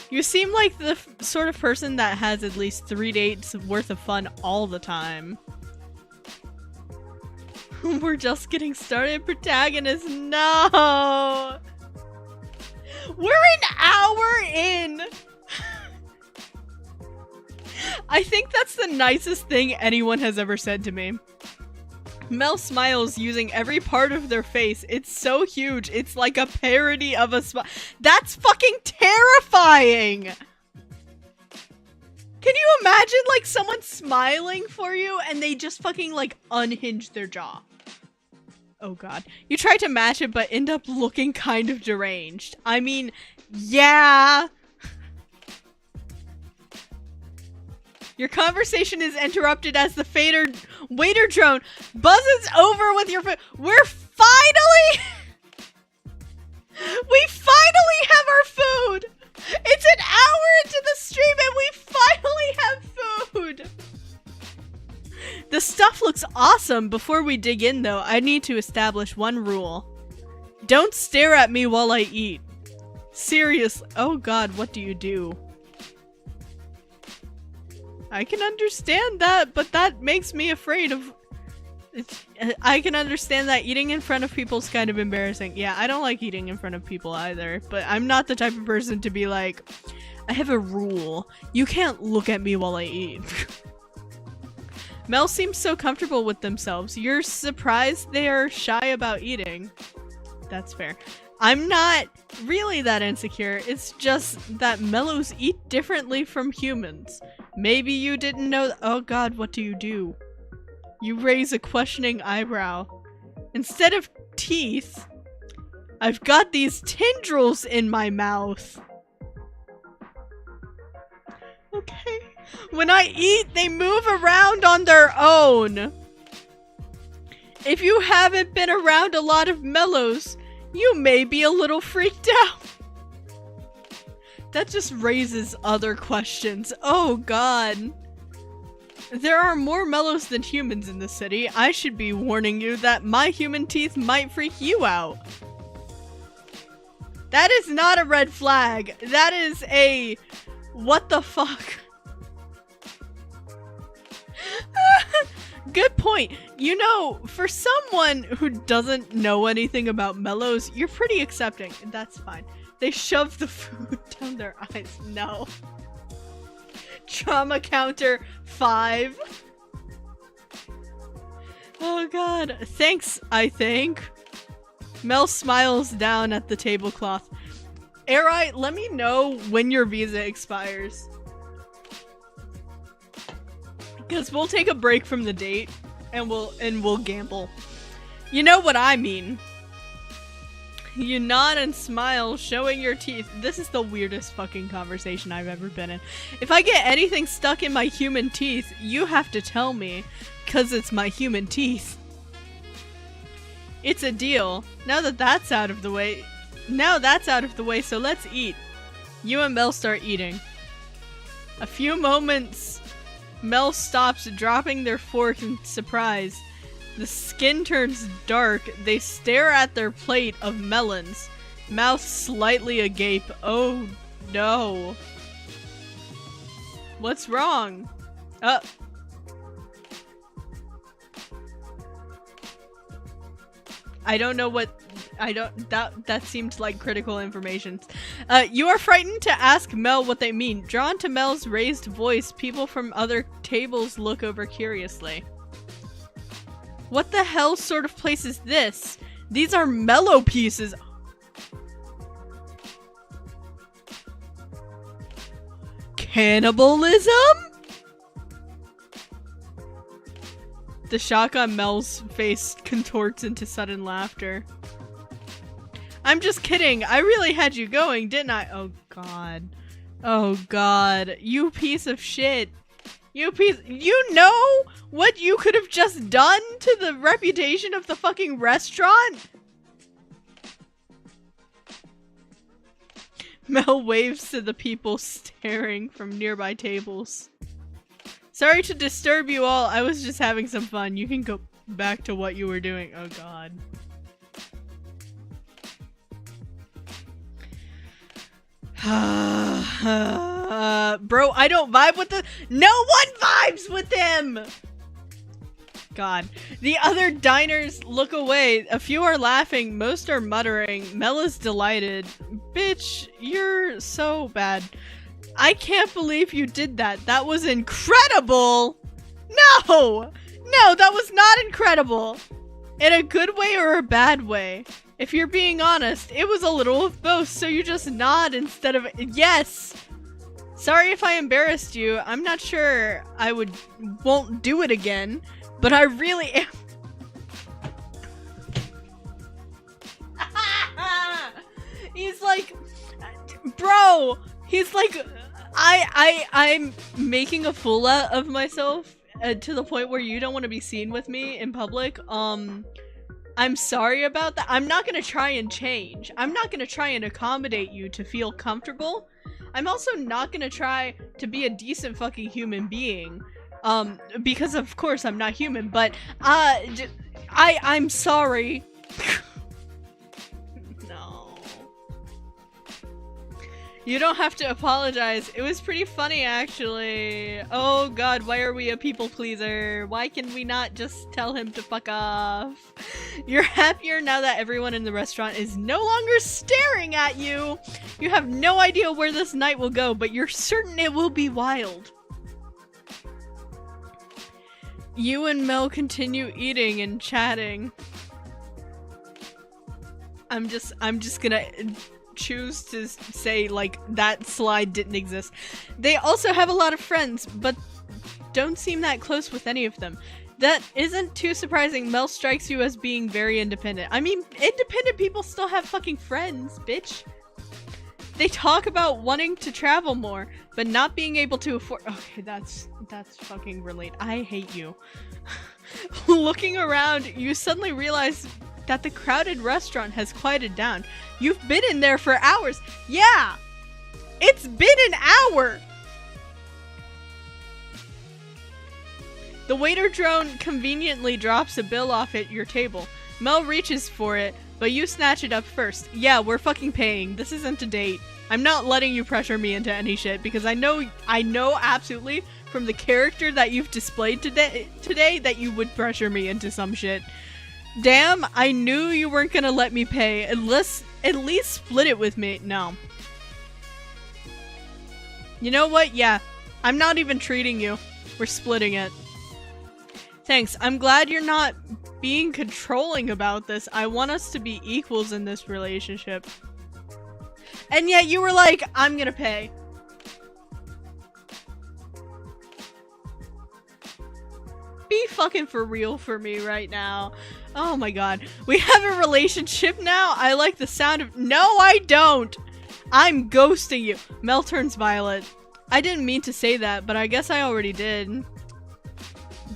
You seem like the sort of person that has at least 3 dates worth of fun all the time. We're just getting started, protagonist. No! We're an hour in! I think that's the nicest thing anyone has ever said to me. Mel smiles using every part of their face. It's so huge. It's like a parody of a smile. That's fucking terrifying! Can you imagine, like, someone smiling for you and they just fucking, like, unhinge their jaw? Oh god. You try to match it but end up looking kind of deranged. I mean, yeah! Your conversation is interrupted as the waiter drone buzzes over with your food. We're finally... We finally have our food! It's an hour into the stream and we finally have food! The stuff looks awesome. Before we dig in though, I need to establish one rule. Don't stare at me while I eat. Seriously. Oh god, what do you do? I can understand that, but that makes me afraid of... I can understand that eating in front of people is kind of embarrassing. Yeah, I don't like eating in front of people either, but I'm not the type of person to be like, I have a rule. You can't look at me while I eat. Mel seems so comfortable with themselves. You're surprised they are shy about eating. That's fair. I'm not really that insecure. It's just that mellows eat differently from humans. Maybe you didn't know. Oh god, what do? You raise a questioning eyebrow. Instead of teeth, I've got these tendrils in my mouth. Okay. When I eat, they move around on their own. If you haven't been around a lot of mellows, you may be a little freaked out. That just raises other questions. Oh god. There are more mellows than humans in the city. I should be warning you that my human teeth might freak you out. That is not a red flag. That is a... what the fuck? Good point. You know, for someone who doesn't know anything about mellows, you're pretty accepting. That's fine. They shove the food down their eyes. No. Trauma counter 5. Oh god. Thanks, I think. Mel smiles down at the tablecloth. Alright, let me know when your visa expires. Because we'll take a break from the date and we'll gamble. You know what I mean. You nod and smile, showing your teeth. This is the weirdest fucking conversation I've ever been in. If I get anything stuck in my human teeth, you have to tell me, because it's my human teeth. It's a deal. Now that that's out of the way, so let's eat. You and Mel start eating. A few moments, Mel stops, dropping their fork in surprise. The skin turns dark. They stare at their plate of melons, mouth slightly agape. Oh no. What's wrong? I don't know what... that seemed like critical information. You are frightened to ask Mel what they mean. Drawn to Mel's raised voice, people from other tables look over curiously. What the hell sort of place is this? These are mellow pieces. Cannibalism? The shock on Mel's face contorts into sudden laughter. I'm just kidding. I really had you going, didn't I? Oh god. Oh god. You piece of shit. You know what you could have just done to the reputation of the fucking restaurant? Mel waves to the people staring from nearby tables. Sorry to disturb you all. I was just having some fun. You can go back to what you were doing. Oh god. Bro, I don't vibe with the— no one vibes with him! God. The other diners look away. A few are laughing. Most are muttering. Mel is delighted. Bitch, you're so bad. I can't believe you did that. That was incredible! No! No, that was not incredible! In a good way or a bad way? If you're being honest, it was a little of both, so you just nod instead of— yes! Sorry if I embarrassed you. I'm not sure I won't do it again, but I really am. He's like, bro, he's like, I'm making a fool out of myself to the point where you don't want to be seen with me in public. I'm sorry about that. I'm not gonna try and change. I'm not gonna try and accommodate you to feel comfortable. I'm also not gonna try to be a decent fucking human being. Because of course I'm not human, but, I'm sorry. No. You don't have to apologize. It was pretty funny, actually. Oh god, why are we a people pleaser? Why can we not just tell him to fuck off? You're happier now that everyone in the restaurant is no longer staring at you. You have no idea where this night will go, but you're certain it will be wild. You and Mel continue eating and chatting. I'm just gonna choose to say, like, that slide didn't exist. They also have a lot of friends, but don't seem that close with any of them. That isn't too surprising. Mel strikes you as being very independent. I mean, independent people still have fucking friends, bitch. They talk about wanting to travel more, but not being able to afford— okay, that's fucking relate. I hate you. Looking around, you suddenly realize that the crowded restaurant has quieted down. You've been in there for hours. Yeah! It's been an hour! The waiter drone conveniently drops a bill off at your table. Mel reaches for it, but you snatch it up first. Yeah, we're fucking paying. This isn't a date. I'm not letting you pressure me into any shit because I know absolutely from the character that you've displayed today that you would pressure me into some shit. Damn, I knew you weren't gonna let me pay. At least split it with me. No. You know what? Yeah. I'm not even treating you. We're splitting it. Thanks. I'm glad you're not being controlling about this. I want us to be equals in this relationship. And yet you were like, I'm gonna pay. Be fucking for real for me right now. Oh my god. We have a relationship now? I like the sound of— no, I don't! I'm ghosting you. Mel turns violet. I didn't mean to say that, but I guess I already did.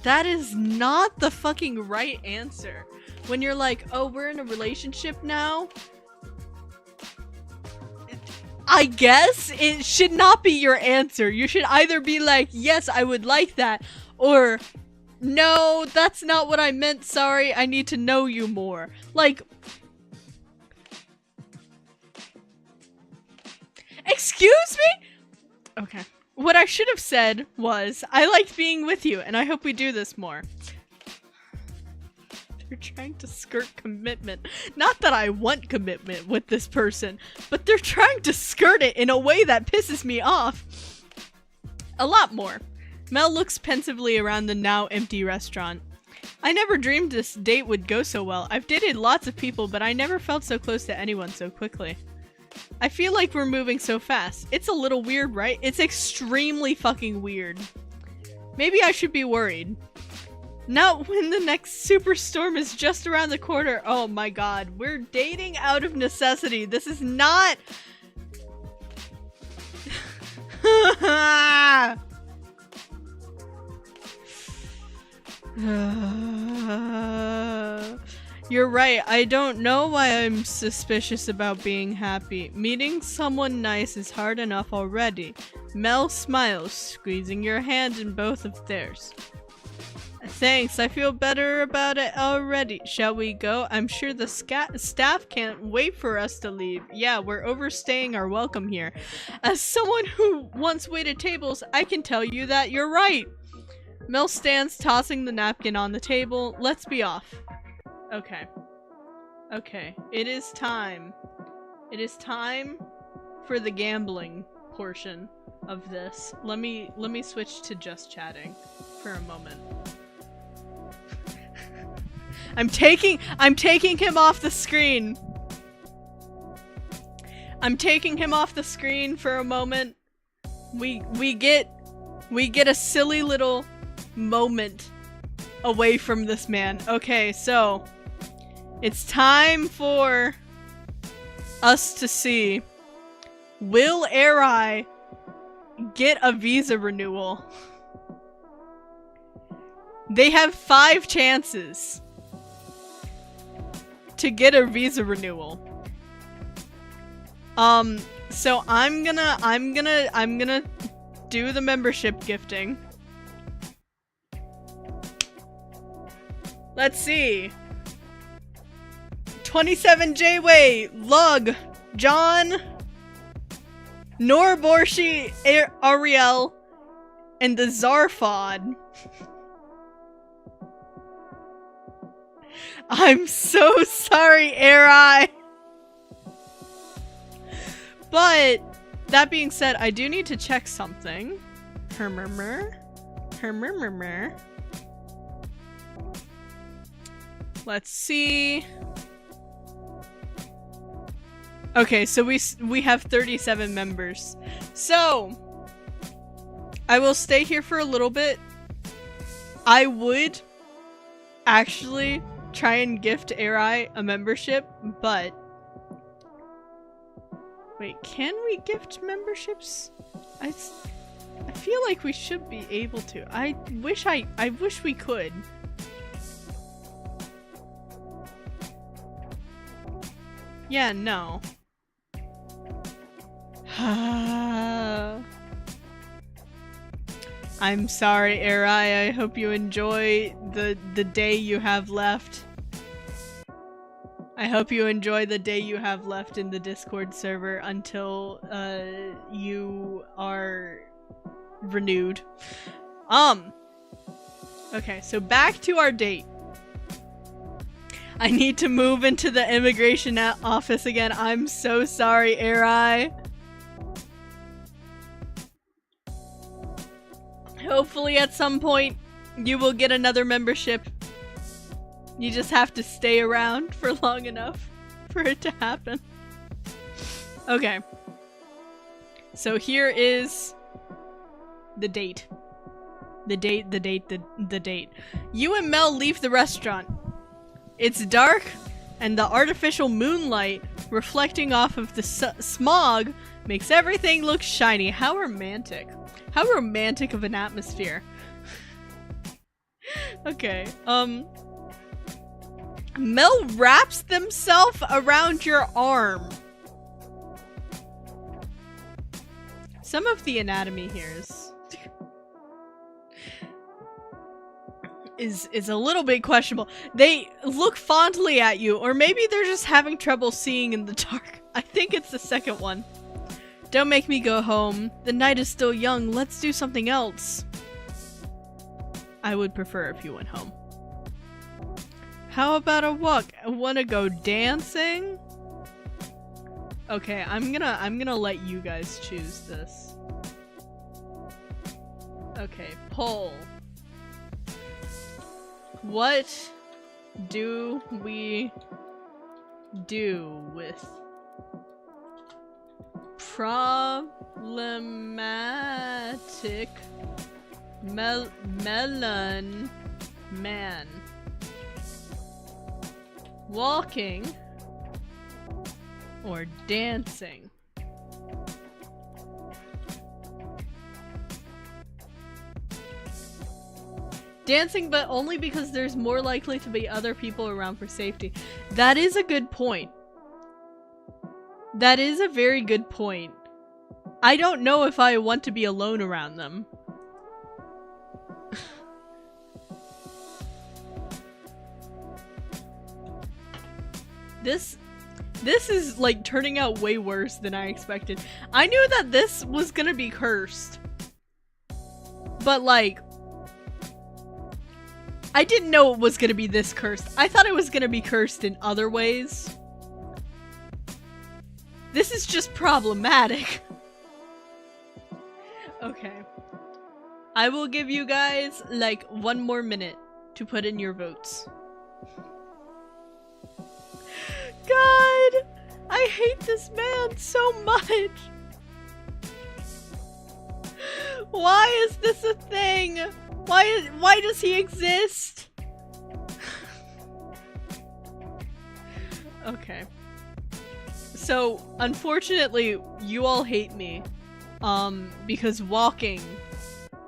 That is not the fucking right answer. When you're like, oh, we're in a relationship now? I guess it should not be your answer. You should either be like, yes, I would like that, or no, that's not what I meant, sorry, I need to know you more. Like, excuse me? Okay. What I should have said was, I liked being with you, and I hope we do this more. They're trying to skirt commitment. Not that I want commitment with this person, but they're trying to skirt it in a way that pisses me off. A lot more. Mel looks pensively around the now empty restaurant. I never dreamed this date would go so well. I've dated lots of people, but I never felt so close to anyone so quickly. I feel like we're moving so fast. It's a little weird, right? It's extremely fucking weird. Maybe I should be worried. Not when the next superstorm is just around the corner. Oh my god. We're dating out of necessity. This is not... You're right, I don't know why I'm suspicious about being happy. Meeting someone nice is hard enough already. Mel smiles, squeezing your hand in both of theirs. Thanks, I feel better about it already. Shall we go? I'm sure the staff can't wait for us to leave. Yeah, we're overstaying our welcome here. As someone who once waited tables, I can tell you that you're right. Mel stands, tossing the napkin on the table. Let's be off. Okay. Okay. It is time. It is time for the gambling portion of this. Let me switch to just chatting for a moment. I'm taking him off the screen. I'm taking him off the screen for a moment. We get a silly little moment away from this man. Okay, so it's time for us to see, will Eri get a visa renewal? They have 5 chances to get a visa renewal. So I'm gonna do the membership gifting. Let's see. 27 J-Way, Lug, John, Norborshi, Ariel, and the Zarfod. I'm so sorry, Eri. But that being said, I do need to check something. Let's see. Okay, so we have 37 members. So I will stay here for a little bit. I would actually try and gift Arai a membership, but... Wait, can we gift memberships? I feel like we should be able to. I wish we could. Yeah, no. I'm sorry, Arai. I hope you enjoy the day you have left. I hope you enjoy the day you have left in the Discord server until you are renewed. Okay, so back to our date. I need to move into the immigration office again. I'm so sorry, Arai. Hopefully at some point you will get another membership. You just have to stay around for long enough for it to happen. Okay. So here is the date. The date. You and Mel leave the restaurant. It's dark, and the artificial moonlight reflecting off of the smog makes everything look shiny. How romantic. How romantic of an atmosphere. Okay, Mel wraps themselves around your arm. Some of the anatomy here is a little bit questionable. They look fondly at you, or maybe they're just having trouble seeing in the dark. I think it's the second one. Don't make me go home. The night is still young. Let's do something else. I would prefer if you went home. How about a walk? Wanna go dancing? Okay, I'm gonna let you guys choose this. Okay, poll. What do we do with problematic melon man? Walking or dancing? Dancing, but only because there's more likely to be other people around for safety. That is a good point. That is a very good point. I don't know if I want to be alone around them. This is like turning out way worse than I expected. I knew that this was gonna be cursed. But like, I didn't know it was gonna be this cursed. I thought it was gonna be cursed in other ways. This is just problematic. Okay. I will give you guys like 1 more minute to put in your votes. God! I hate this man so much! Why is this a thing? Why does he exist? Okay. So, unfortunately, you all hate me. Because walking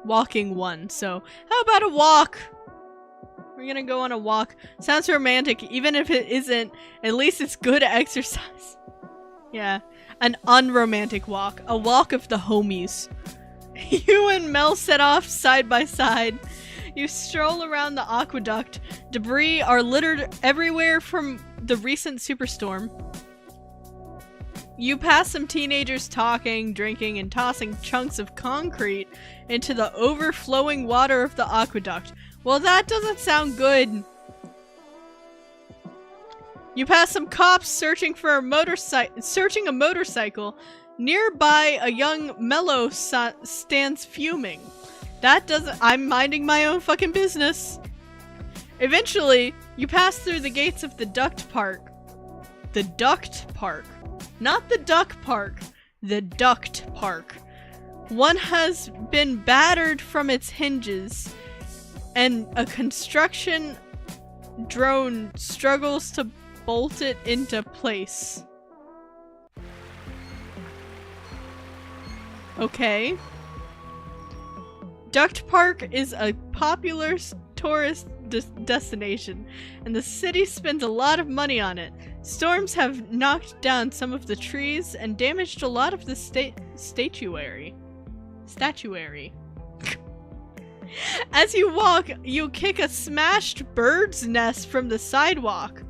won. So, how about a walk? We're gonna go on a walk. Sounds romantic, even if it isn't. At least it's good exercise. Yeah, an unromantic walk. A walk of the homies. You and Mel set off side by side. You stroll around the aqueduct. Debris are littered everywhere from the recent superstorm. You pass some teenagers talking, drinking, and tossing chunks of concrete into the overflowing water of the aqueduct. Well, that doesn't sound good. You pass some cops searching for a motorcycle. Nearby, a young Mellow stands fuming. That doesn't- I'm minding my own fucking business. Eventually, you pass through the gates of the duct park. The duct park. Not the duck park. The duct park. One has been battered from its hinges, and a construction drone struggles to bolt it into place. Okay. Duct Park is a popular tourist destination, and the city spends a lot of money on it. Storms have knocked down some of the trees and damaged a lot of the statuary. As you walk, you kick a smashed bird's nest from the sidewalk.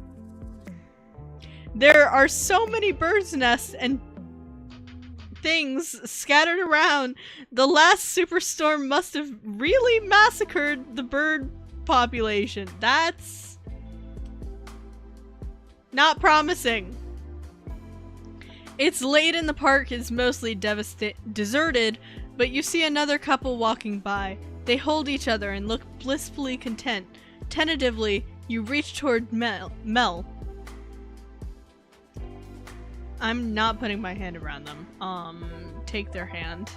There are so many bird's nests and things scattered around. The last superstorm must have really massacred the bird population. That's not promising. It's late and the park is mostly deserted, but you see another couple walking by. They hold each other and look blissfully content. Tentatively, you reach toward Mel. I'm not putting my hand around them. Take their hand.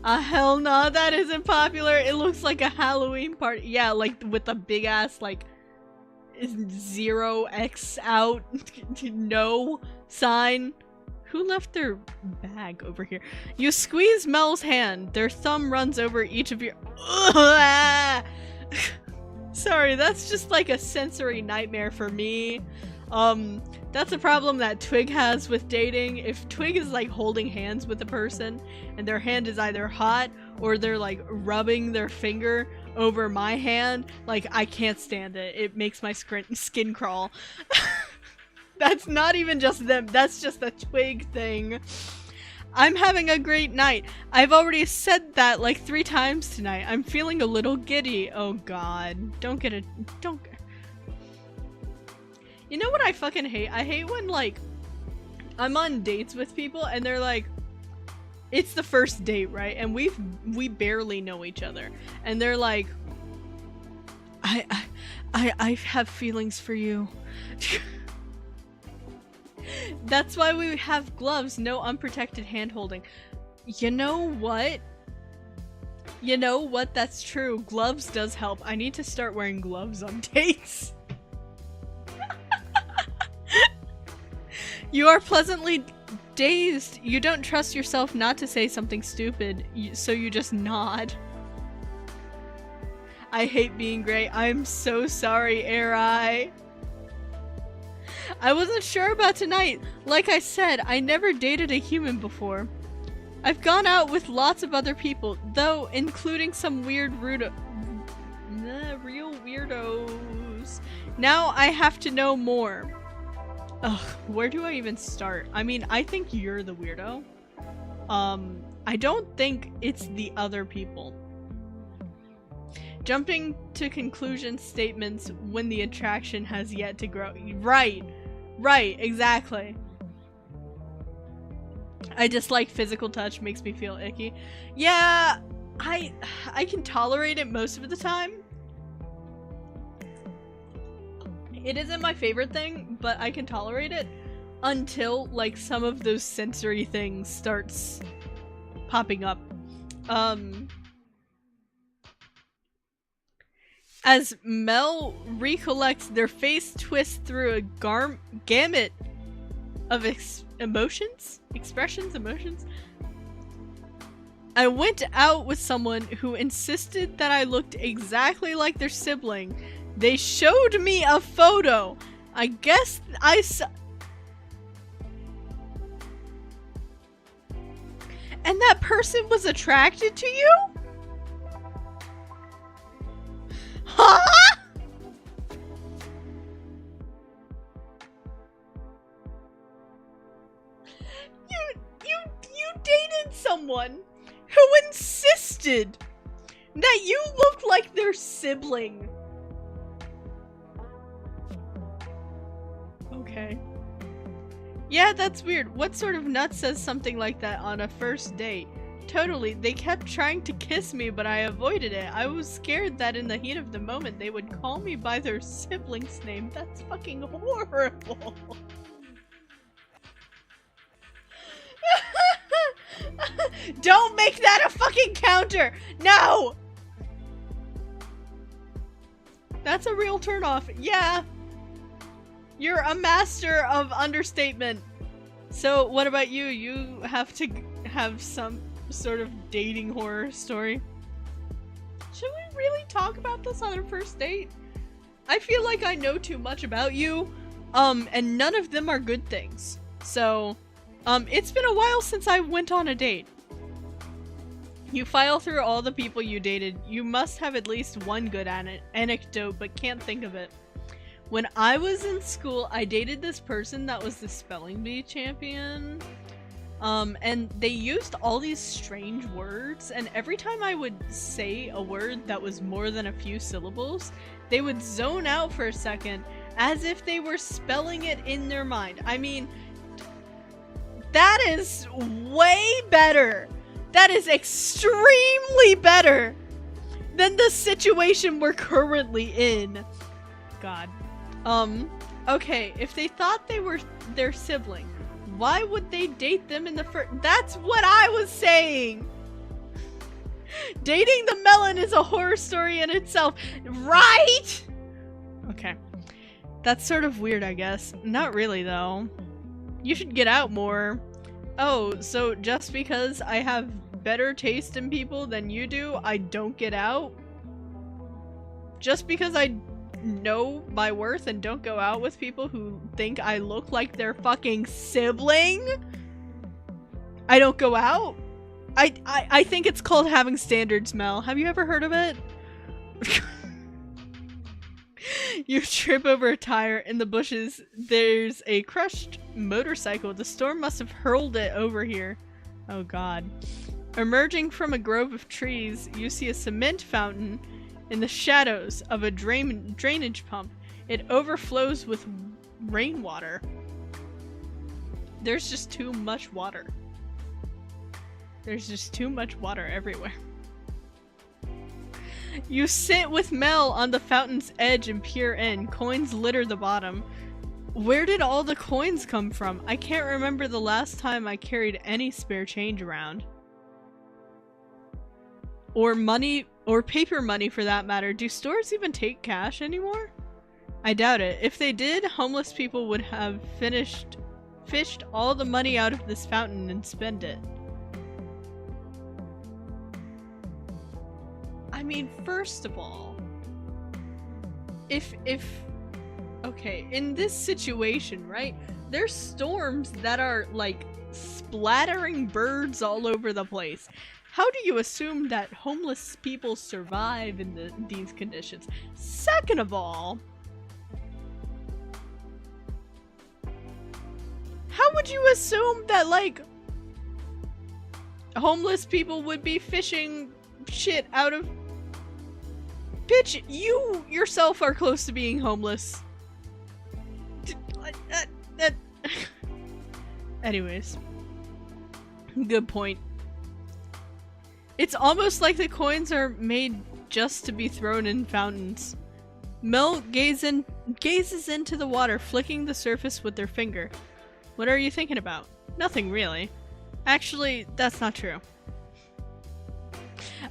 Hell no, that isn't popular. It looks like a Halloween party. Yeah, like with a big ass, like, 0x out, no sign. Who left their bag over here? You squeeze Mel's hand. Their thumb runs over each of your. Sorry, that's just like a sensory nightmare for me. That's a problem that Twig has with dating. If Twig is like holding hands with a person and their hand is either hot or they're like rubbing their finger over my hand, like I can't stand it. It makes my skin crawl. That's not even just them. That's just a Twig thing. I'm having a great night. I've already said that like 3 times tonight. I'm feeling a little giddy. Oh god. Don't. You know what I fucking hate? I hate when, like, I'm on dates with people and they're like, it's the first date, right? And we barely know each other. And they're like, I have feelings for you. That's why we have gloves, no unprotected hand holding. You know what? You know what? That's true. Gloves does help. I need to start wearing gloves on dates. You are pleasantly dazed. You don't trust yourself not to say something stupid, so you just nod. I hate being gray. I'm so sorry, Air Eye. I wasn't sure about tonight. Like I said, I never dated a human before. I've gone out with lots of other people, though, including some real weirdos. Now I have to know more. Ugh, where do I even start? I mean, I think you're the weirdo. I don't think it's the other people. Jumping to conclusion statements when the attraction has yet to grow. Right, exactly. I dislike physical touch, makes me feel icky. Yeah, I can tolerate it most of the time. It isn't my favorite thing, but I can tolerate it until, like, some of those sensory things starts popping up. As Mel recollects, their face twists through a gamut of emotions? I went out with someone who insisted that I looked exactly like their sibling. They showed me a photo. I guess I saw. And that person was attracted to you? Huh? You dated someone who insisted that you looked like their sibling. Okay. Yeah, that's weird. What sort of nut says something like that on a first date? Totally. They kept trying to kiss me, but I avoided it. I was scared that in the heat of the moment they would call me by their sibling's name. That's fucking horrible. Don't make that a fucking counter! No! That's a real turnoff. Yeah. You're a master of understatement. So what about you? You have to have some sort of dating horror story. Should we really talk about this on our first date? I feel like I know too much about you, and none of them are good things. So, it's been a while since I went on a date. You file through all the people you dated. You must have at least one good anecdote, but can't think of it. When I was in school, I dated this person that was the spelling bee champion. And they used all these strange words, and every time I would say a word that was more than a few syllables, they would zone out for a second as if they were spelling it in their mind. I mean, that is way better. That is extremely better than the situation we're currently in. God. Okay, if they thought they were their sibling, why would they date them in the first— That's what I was saying! Dating the melon is a horror story in itself, right? Okay. That's sort of weird, I guess. Not really, though. You should get out more. Oh, so just because I have better taste in people than you do, I don't get out? Just because I know my worth and don't go out with people who think I look like their fucking sibling? I don't go out? I think it's called having standards, Mel. Have you ever heard of it? You trip over a tire in the bushes. There's a crushed motorcycle. The storm must have hurled it over here. Oh god. Emerging from a grove of trees, you see a cement fountain in the shadows of a drainage pump. It overflows with rainwater. There's just too much water. There's just too much water everywhere. You sit with Mel on the fountain's edge and peer in. Coins litter the bottom. Where did all the coins come from? I can't remember the last time I carried any spare change around. Or money, or paper money for that matter. Do stores even take cash anymore? I doubt it. If they did, homeless people would have fished all the money out of this fountain and spent it. I mean, first of all, okay, in this situation, right, there's storms that are, like, splattering birds all over the place. How do you assume that homeless people survive in these conditions? Second of all, how would you assume that, like, homeless people would be fishing shit out of— Bitch, you yourself are close to being homeless. Anyways. Good point. It's almost like the coins are made just to be thrown in fountains. Mel gazes into the water, flicking the surface with their finger. What are you thinking about? Nothing really. Actually, that's not true.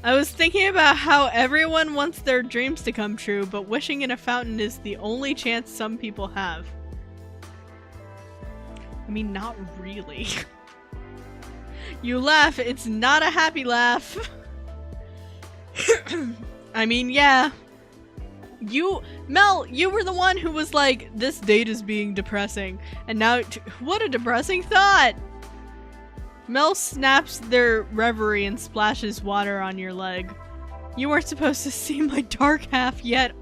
I was thinking about how everyone wants their dreams to come true, but wishing in a fountain is the only chance some people have. I mean, not really. You laugh, it's not a happy laugh. I mean, yeah. Mel, you were the one who was like, this date is being depressing. And now, what a depressing thought! Mel snaps their reverie and splashes water on your leg. You weren't supposed to see my dark half yet.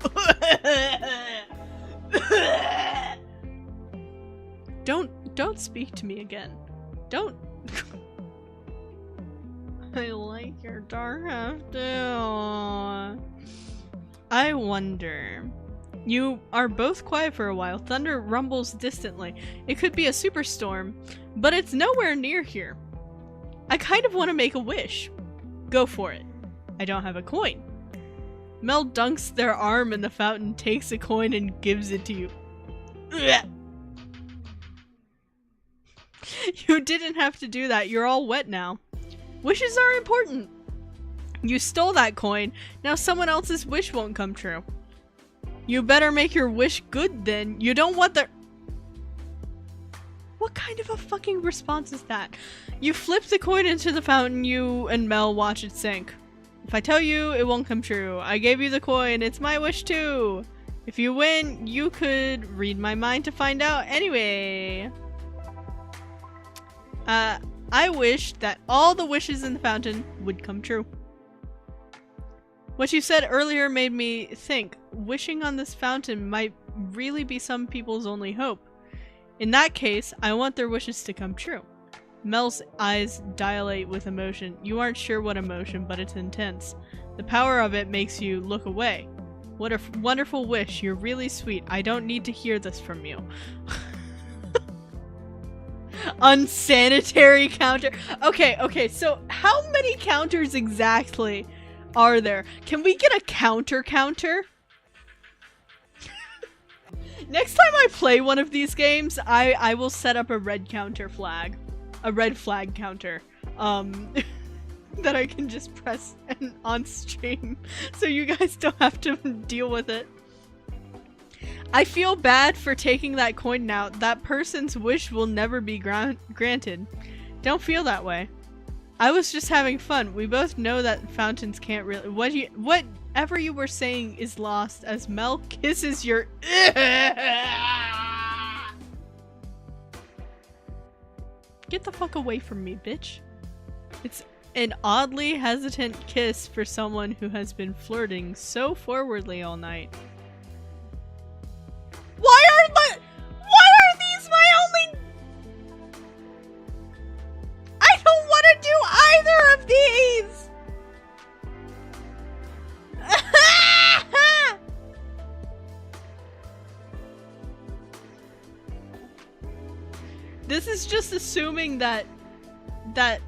Don't speak to me again. Don't. I like your dark half too. I wonder. You are both quiet for a while. Thunder rumbles distantly. It could be a superstorm, but it's nowhere near here. I kind of want to make a wish. Go for it. I don't have a coin. Mel dunks their arm in the fountain, takes a coin, and gives it to you. You didn't have to do that. You're all wet now. Wishes are important. You stole that coin. Now someone else's wish won't come true. You better make your wish good then. You don't want the... What kind of a fucking response is that? You flip the coin into the fountain, you and Mel watch it sink. If I tell you, it won't come true. I gave you the coin, it's my wish too. If you win, you could read my mind to find out anyway. I wish that all the wishes in the fountain would come true. What you said earlier made me think, wishing on this fountain might really be some people's only hope. In that case, I want their wishes to come true. Mel's eyes dilate with emotion. You aren't sure what emotion, but it's intense. The power of it makes you look away. What a wonderful wish. You're really sweet. I don't need to hear this from you. Unsanitary counter. Okay, so how many counters exactly are there? Can we get a counter? Next time I play one of these games, I will set up a red flag counter, that I can just press on stream, so you guys don't have to deal with it. I feel bad for taking that coin now. That person's wish will never be granted. Don't feel that way. I was just having fun. We both know that fountains can't really- whatever you were saying is lost as Mel kisses your- Get the fuck away from me, bitch. It's an oddly hesitant kiss for someone who has been flirting so forwardly all night. Why are these my only- I don't want to do either of these! This is just assuming that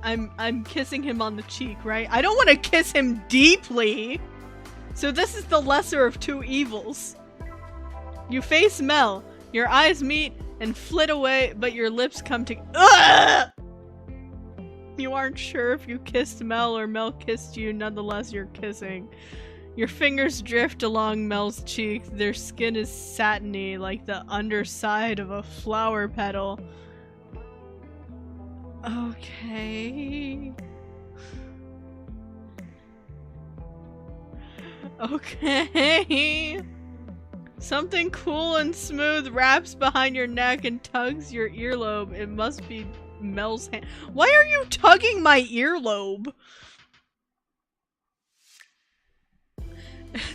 I'm kissing him on the cheek, right? I don't want to kiss him deeply! So this is the lesser of two evils. You face Mel, your eyes meet and flit away, but your lips come to- Ugh! You aren't sure if you kissed Mel or Mel kissed you, nonetheless you're kissing. Your fingers drift along Mel's cheek, their skin is satiny like the underside of a flower petal. Okay. Okay. Something cool and smooth wraps behind your neck and tugs your earlobe. It must be Mel's hand. Why are you tugging my earlobe?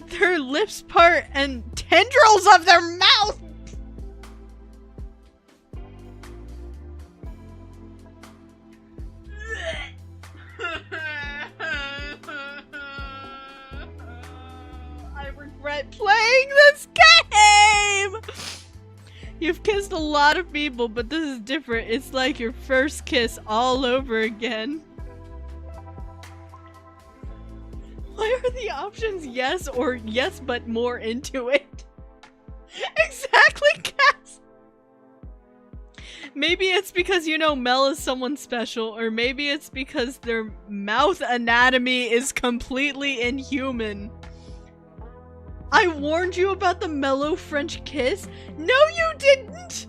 Their lips part and tendrils of their mouth! I regret playing this game! You've kissed a lot of people, but this is different. It's like your first kiss all over again. Why are the options yes or yes but more into it? Exactly, Cass! Maybe it's because you know Mel is someone special, or maybe it's because their mouth anatomy is completely inhuman. I warned you about the mellow French kiss? No, you didn't!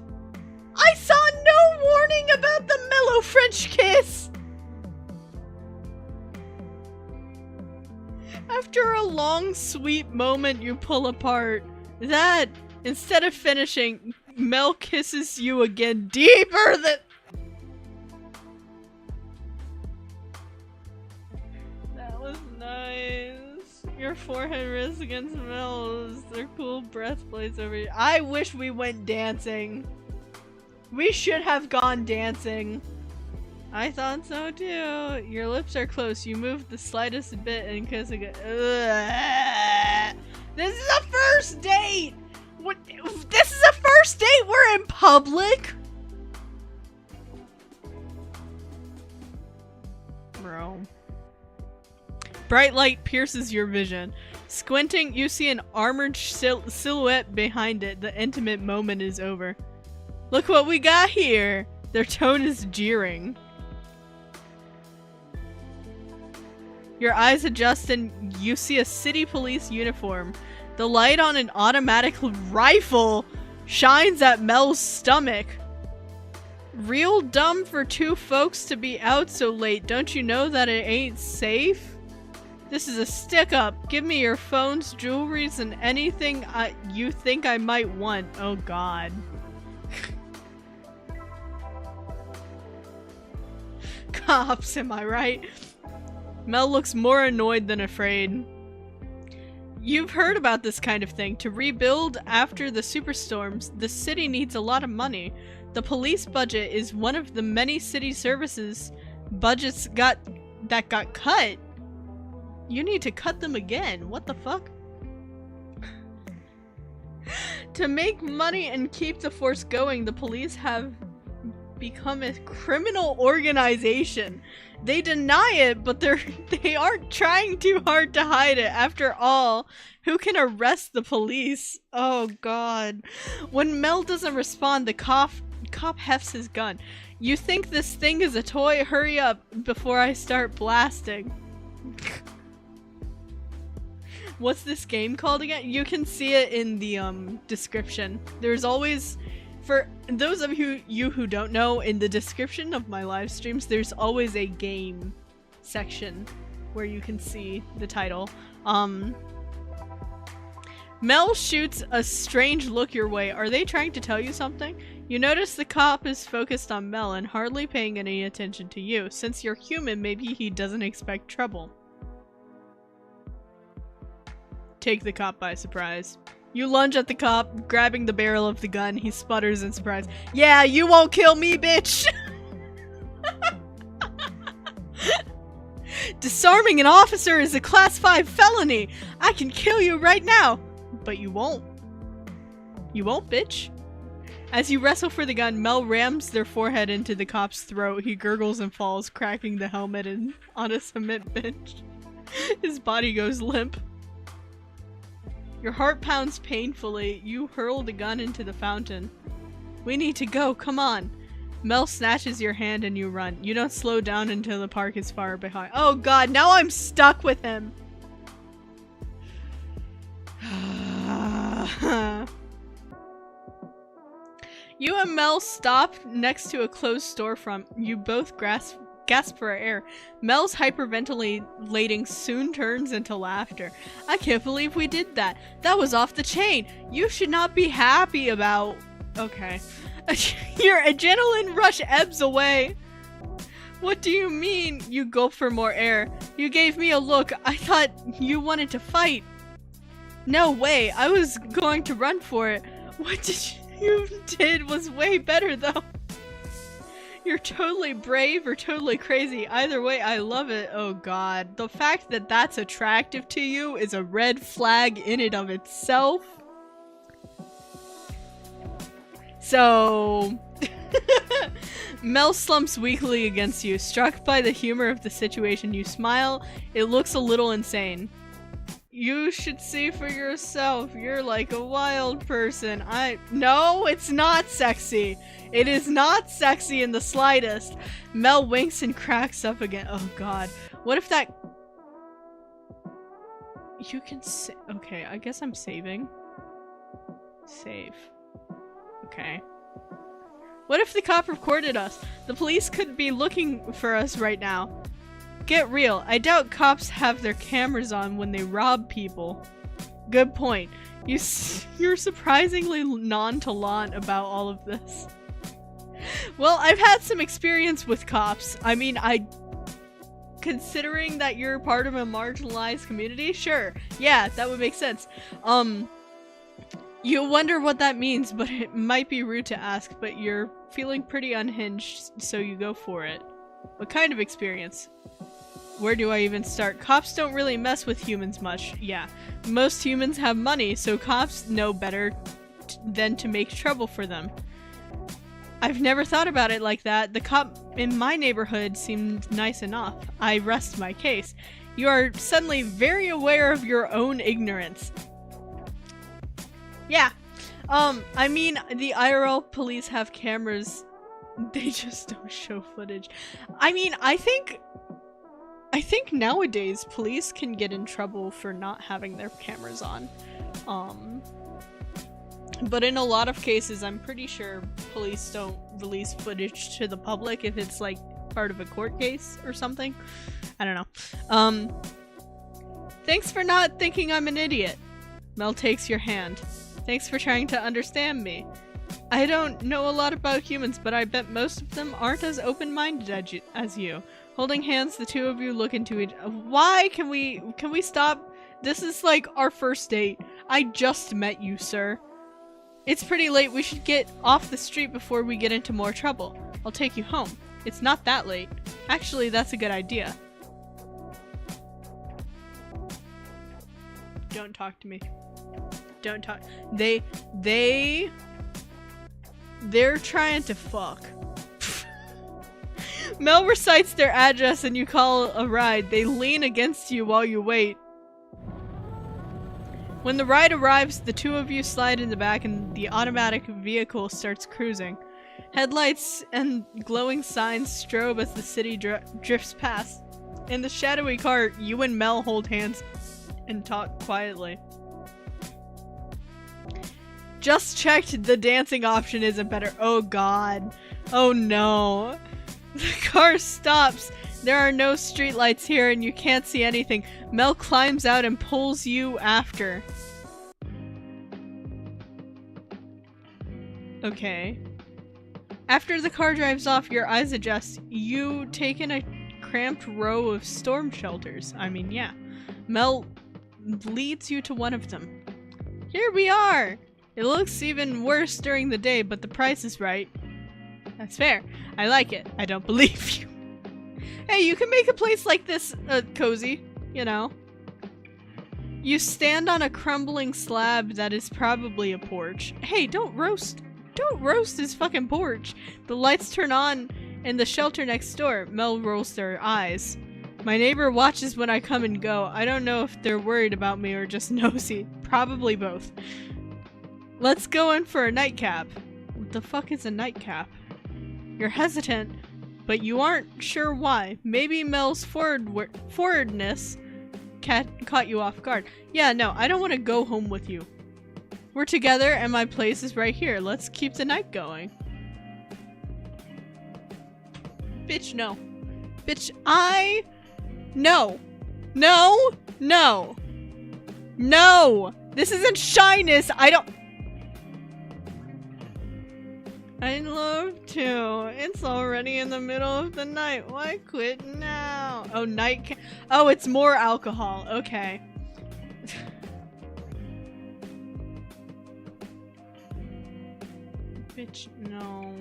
I saw no warning about the mellow French kiss! After a long, sweet moment, you pull apart. That, instead of finishing, Mel kisses you again deeper than- That was nice. Your forehead rests against Mel's. Their cool breath plays over you. I wish we went dancing. We should have gone dancing. I thought so too. Your lips are close. You move the slightest bit and kiss again. Ugh. This is a first date! What? This is a first date? We're in public? Bro. Bright light pierces your vision. Squinting, you see an armored silhouette behind it. The intimate moment is over. Look what we got here! Their tone is jeering. Your eyes adjust and you see a city police uniform. The light on an automatic rifle shines at Mel's stomach. Real dumb for two folks to be out so late. Don't you know that it ain't safe? This is a stick-up. Give me your phones, jewelries, and anything you think I might want. Oh god. Cops, am I right? Mel looks more annoyed than afraid. You've heard about this kind of thing. To rebuild after the superstorms, the city needs a lot of money. The police budget is one of the many city services budgets that got cut. You need to cut them again. What the fuck? To make money and keep the force going, the police have become a criminal organization. They deny it, but they aren't trying too hard to hide it. After all, who can arrest the police? Oh god. When Mel doesn't respond, the cop hefts his gun. You think this thing is a toy? Hurry up before I start blasting. What's this game called again? You can see it in the description. There's always, for those of you who don't know, in the description of my live streams, there's always a game section where you can see the title. Mel shoots a strange look your way. Are they trying to tell you something? You notice the cop is focused on Mel and hardly paying any attention to you. Since you're human, maybe he doesn't expect trouble. Take the cop by surprise. You lunge at the cop, grabbing the barrel of the gun. He sputters in surprise. Yeah, you won't kill me, bitch! Disarming an officer is a class 5 felony! I can kill you right now! But you won't. You won't, bitch. As you wrestle for the gun, Mel rams their forehead into the cop's throat. He gurgles and falls, cracking the helmet on a cement bench. His body goes limp. Your heart pounds painfully. You hurl the gun into the fountain. We need to go, come on. Mel snatches your hand and you run. You don't slow down until the park is far behind. Oh god, now I'm stuck with him. You and Mel stop next to a closed storefront. You both gasp for air. Mel's hyperventilating soon turns into laughter. I can't believe we did that. That was off the chain. You should not be happy about... Okay. Your adrenaline rush ebbs away. What do you mean? You gulp for more air. You gave me a look. I thought you wanted to fight. No way. I was going to run for it. What you did was way better though. You're totally brave or totally crazy. Either way, I love it. Oh god. The fact that that's attractive to you is a red flag in and of itself. So... Mel slumps weakly against you. Struck by the humor of the situation, you smile. It looks a little insane. You should see for yourself. You're like a wild person. No, it's not sexy. It is not sexy in the slightest. Mel winks and cracks up again. Oh god. What if that... You can okay, I guess I'm saving. Save. Okay. What if the cop recorded us? The police could be looking for us right now. Get real. I doubt cops have their cameras on when they rob people. Good point. You're surprisingly nonchalant about all of this. Well, I've had some experience with cops. I mean, considering that you're part of a marginalized community, sure. Yeah, that would make sense. You wonder what that means, but it might be rude to ask, but you're feeling pretty unhinged, so you go for it. What kind of experience? Where do I even start? Cops don't really mess with humans much. Yeah. Most humans have money, so cops know better than to make trouble for them. I've never thought about it like that. The cop in my neighborhood seemed nice enough. I rest my case. You are suddenly very aware of your own ignorance. Yeah. I mean, the IRL police have cameras. They just don't show footage. I mean, I think I think nowadays police can get in trouble for not having their cameras on. But in a lot of cases, I'm pretty sure police don't release footage to the public if it's like part of a court case or something. I don't know. Thanks for not thinking I'm an idiot. Mel takes your hand. Thanks for trying to understand me. I don't know a lot about humans, but I bet most of them aren't as open-minded as you. Holding hands, the two of you look into each. Why can we stop? This is like our first date. I just met you, sir. It's pretty late. We should get off the street before we get into more trouble. I'll take you home. It's not that late. Actually, that's a good idea. Don't talk to me. Don't talk. They're trying to fuck. Mel recites their address and you call a ride. They lean against you while you wait. When the ride arrives, the two of you slide in the back and the automatic vehicle starts cruising. Headlights and glowing signs strobe as the city drifts past. In the shadowy car, you and Mel hold hands and talk quietly. Just checked, the dancing option isn't better. Oh god. Oh no. The car stops. There are no streetlights here and you can't see anything. Mel climbs out and pulls you after. Okay. After the car drives off, your eyes adjust. You take in a cramped row of storm shelters. I mean, yeah. Mel leads you to one of them. Here we are! It looks even worse during the day, but the price is right. That's fair. I like it. I don't believe you. Hey, you can make a place like this cozy, you know. You stand on a crumbling slab that is probably a porch. Hey, don't roast his fucking porch. The lights turn on in the shelter next door. Mel rolls their eyes. My neighbor watches when I come and go. I don't know if they're worried about me or just nosy. Probably both. Let's go in for a nightcap. What the fuck is a nightcap? You're hesitant, but you aren't sure why. Maybe Mel's forwardness caught you off guard. Yeah, no, I don't want to go home with you. We're together and my place is right here. Let's keep the night going. Bitch, no. Bitch, No. No. No. No. This isn't shyness. I'd love to. It's already in the middle of the night. Why quit now? Oh, oh, it's more alcohol. Okay. Bitch, no.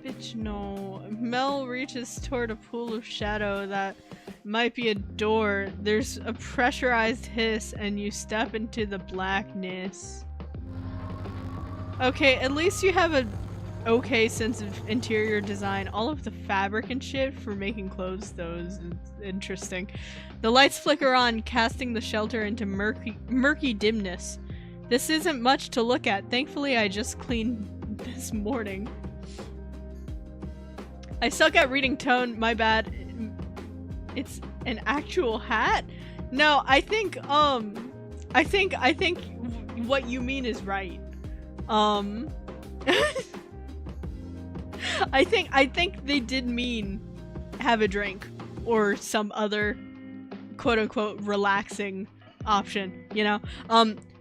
Bitch, no. Mel reaches toward a pool of shadow that might be a door. There's a pressurized hiss and you step into the blackness. Okay, at least you have a okay sense of interior design. All of the fabric and shit for making clothes, though, is interesting. The lights flicker on, casting the shelter into murky dimness. This isn't much to look at. Thankfully, I just cleaned this morning. I suck at reading tone, my bad. It's an actual hat? No, I think what you mean is right. I think they did mean have a drink or some other quote-unquote relaxing option, you know?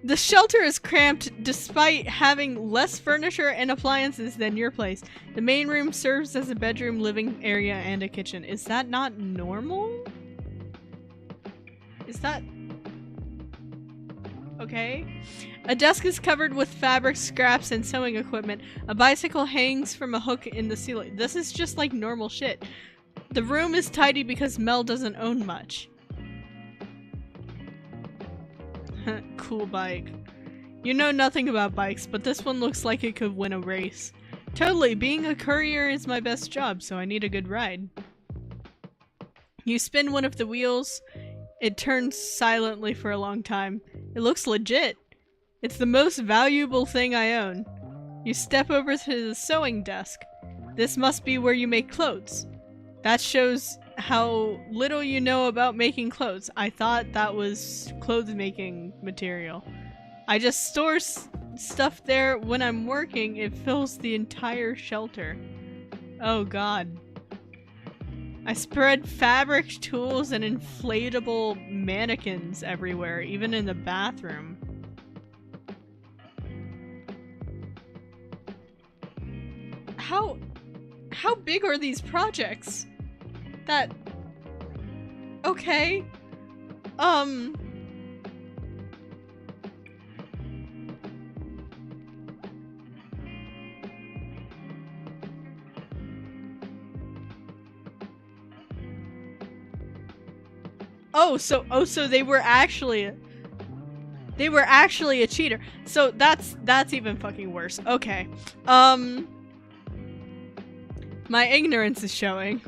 The shelter is cramped despite having less furniture and appliances than your place. The main room serves as a bedroom, living area, and a kitchen. Is that not normal? Is that... okay? A desk is covered with fabric, scraps, and sewing equipment. A bicycle hangs from a hook in the ceiling. This is just like normal shit. The room is tidy because Mel doesn't own much. Cool bike. You know nothing about bikes, but this one looks like it could win a race. Totally, being a courier is my best job, so I need a good ride. You spin one of the wheels. It turns silently for a long time. It looks legit. It's the most valuable thing I own. You step over to the sewing desk. This must be where you make clothes. That shows how little you know about making clothes. I thought that was clothes making material. I just store stuff there when I'm working. It fills the entire shelter. Oh god. I spread fabric tools and inflatable mannequins everywhere, even in the bathroom. How big are these projects? That... Okay. So they were actually a cheater. So that's even fucking worse. Okay. My ignorance is showing.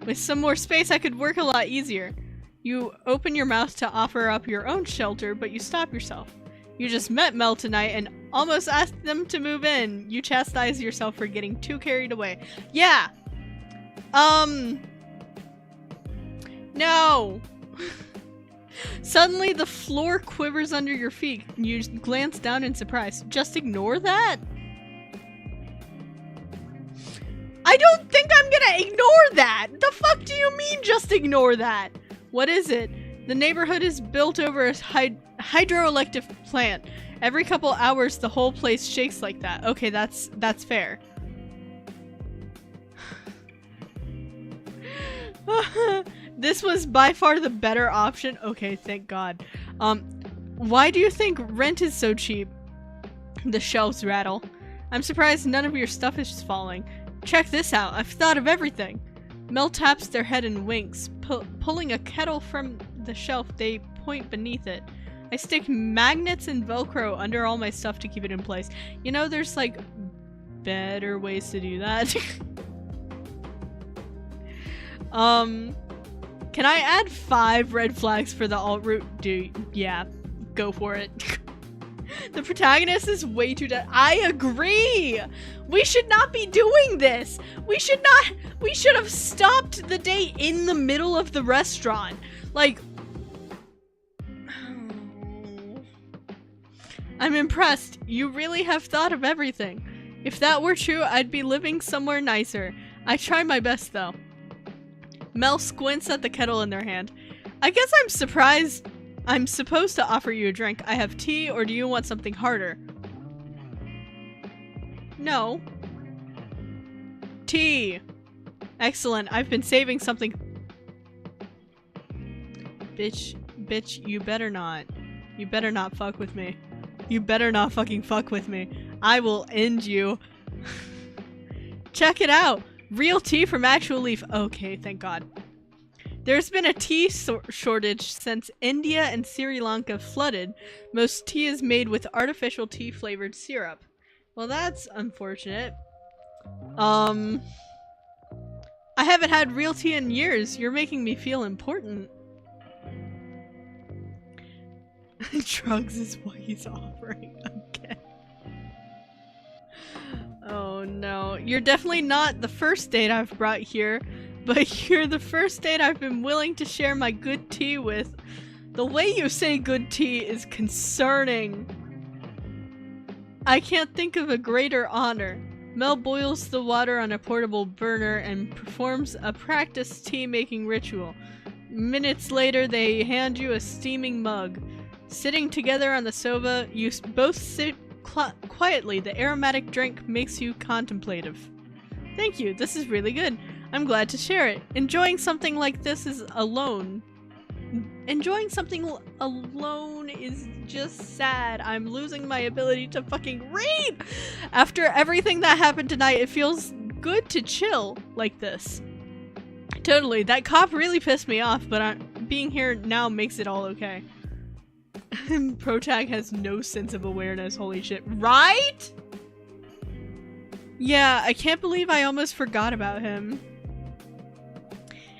With some more space, I could work a lot easier. You open your mouth to offer up your own shelter, but you stop yourself. You just met Mel tonight and almost asked them to move in. You chastise yourself for getting too carried away. Yeah. No. Suddenly, the floor quivers under your feet. You glance down in surprise. Just ignore that? I don't think I'm gonna ignore that! The fuck do you mean, just ignore that? What is it? The neighborhood is built over a hydroelectric plant. Every couple hours, the whole place shakes like that. Okay, that's fair. This was by far the better option. Okay, thank God. Why do you think rent is so cheap? The shelves rattle. I'm surprised none of your stuff is falling. Check this out. I've thought of everything. Mel taps their head and winks. Pulling a kettle from the shelf, they point beneath it. I stick magnets and Velcro under all my stuff to keep it in place. You know, there's like better ways to do that. Can I add 5 red flags for the alt route? Yeah, go for it. The protagonist is way too dead. I agree! We should not be doing this! We should have stopped the date in the middle of the restaurant. Like... I'm impressed. You really have thought of everything. If that were true, I'd be living somewhere nicer. I try my best, though. Mel squints at the kettle in their hand. I guess I'm surprised I'm supposed to offer you a drink. I have tea, or do you want something harder? No. Tea. Excellent. I've been saving something. Bitch, you better not. You better not fuck with me. You better not fucking fuck with me. I will end you. Check it out. Real tea from actual leaf. Okay, thank God. There's been a tea shortage since India and Sri Lanka flooded. Most tea is made with artificial tea flavored syrup. Well, that's unfortunate. I haven't had real tea in years. You're making me feel important. Drugs is what he's offering. Okay. Oh no. You're definitely not the first date I've brought here, but you're the first date I've been willing to share my good tea with. The way you say good tea is concerning. I can't think of a greater honor. Mel boils the water on a portable burner and performs a practice tea-making ritual. Minutes later, they hand you a steaming mug. Sitting together on the sofa, you both sit quietly. The aromatic drink makes you contemplative. Thank you, this is really good. I'm glad to share it. Enjoying something like this is alone. Enjoying something alone is just sad. I'm losing my ability to fucking read! After everything that happened tonight, it feels good to chill like this. Totally, that cop really pissed me off, but being here now makes it all okay. Protag has no sense of awareness, holy shit. Right? Yeah, I can't believe I almost forgot about him.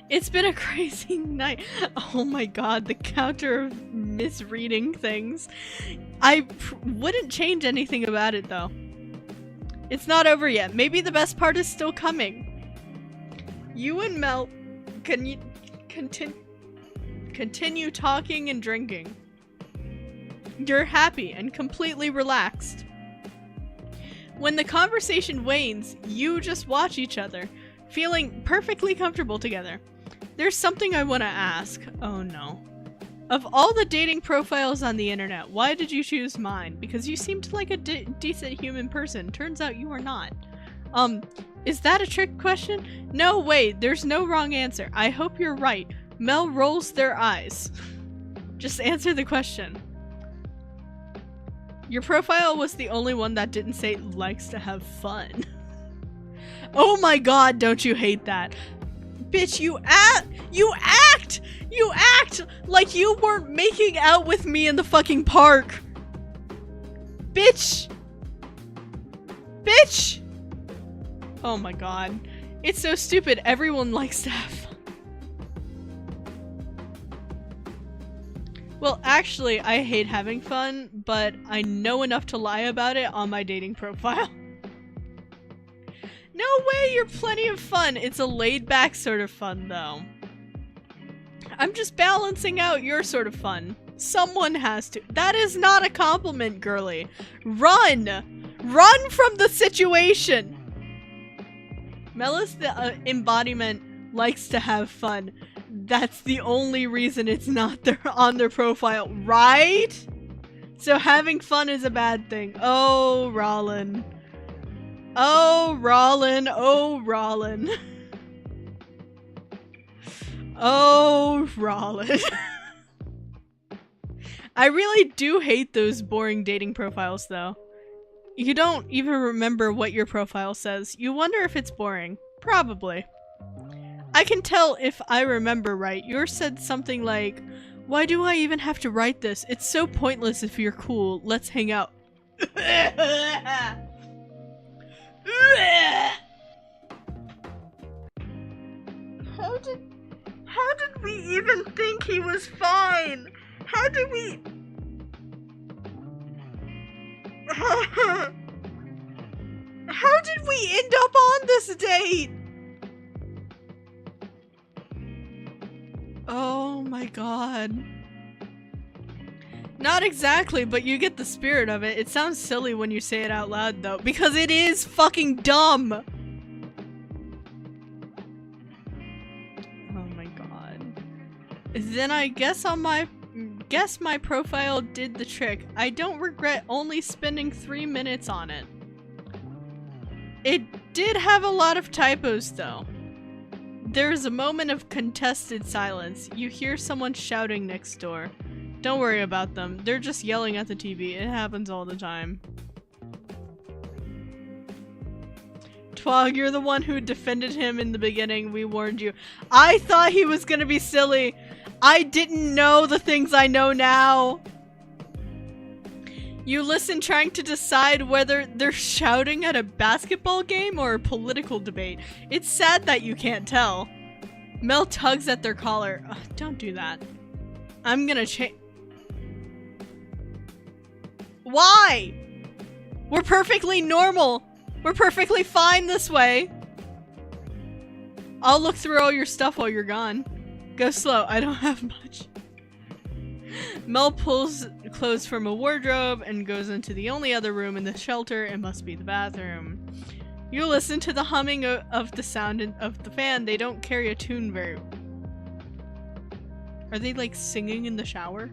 It's been a crazy night. Oh my god, the counter of misreading things. I wouldn't change anything about it though. It's not over yet. Maybe the best part is still coming. You and Mel Can you continue talking and drinking? You're happy and completely relaxed. When the conversation wanes, you just watch each other, feeling perfectly comfortable together. There's something I want to ask. Oh no. Of all the dating profiles on the internet, why did you choose mine? Because you seemed like a decent human person. Turns out you are not. Is that a trick question? No, wait, there's no wrong answer. I hope you're right. Mel rolls their eyes. Just answer the question. Your profile was the only one that didn't say likes to have fun. Oh my god, don't you hate that? Bitch, you act like you weren't making out with me in the fucking park. Bitch. Oh my god. It's so stupid. Everyone likes to have fun. Well, actually, I hate having fun, but I know enough to lie about it on my dating profile. No way, you're plenty of fun. It's a laid-back sort of fun, though. I'm just balancing out your sort of fun. Someone has to. That is not a compliment, girly. Run! Run from the situation! Mel is the embodiment, likes to have fun. That's the only reason it's not there on their profile, right? So having fun is a bad thing. Oh, Rollin. Oh, Rollin. Oh, Rollin. Oh, Rollin. I really do hate those boring dating profiles, though. You don't even remember what your profile says. You wonder if it's boring. Probably. I can tell if I remember right. Yours said something like, why do I even have to write this? It's so pointless if you're cool. Let's hang out. How did we even think he was fine? How did we... How did we end up on this date? Oh my god. Not exactly, but you get the spirit of it. It sounds silly when you say it out loud, though, because it is fucking dumb. Oh my god. Then I guess my profile did the trick. I don't regret only spending 3 minutes on it. It did have a lot of typos, though. There's a moment of contested silence. You hear someone shouting next door. Don't worry about them. They're just yelling at the TV. It happens all the time. Twog, you're the one who defended him in the beginning. We warned you. I thought he was gonna be silly. I didn't know the things I know now. You listen trying to decide whether they're shouting at a basketball game or a political debate. It's sad that you can't tell. Mel tugs at their collar. Ugh, don't do that. I'm gonna change. Why? We're perfectly normal. We're perfectly fine this way. I'll look through all your stuff while you're gone. Go slow. I don't have much. Mel pulls clothes from a wardrobe and goes into the only other room in the shelter. It must be the bathroom. You listen to the humming of the sound of the fan. They don't carry a tune very... Are they like singing in the shower?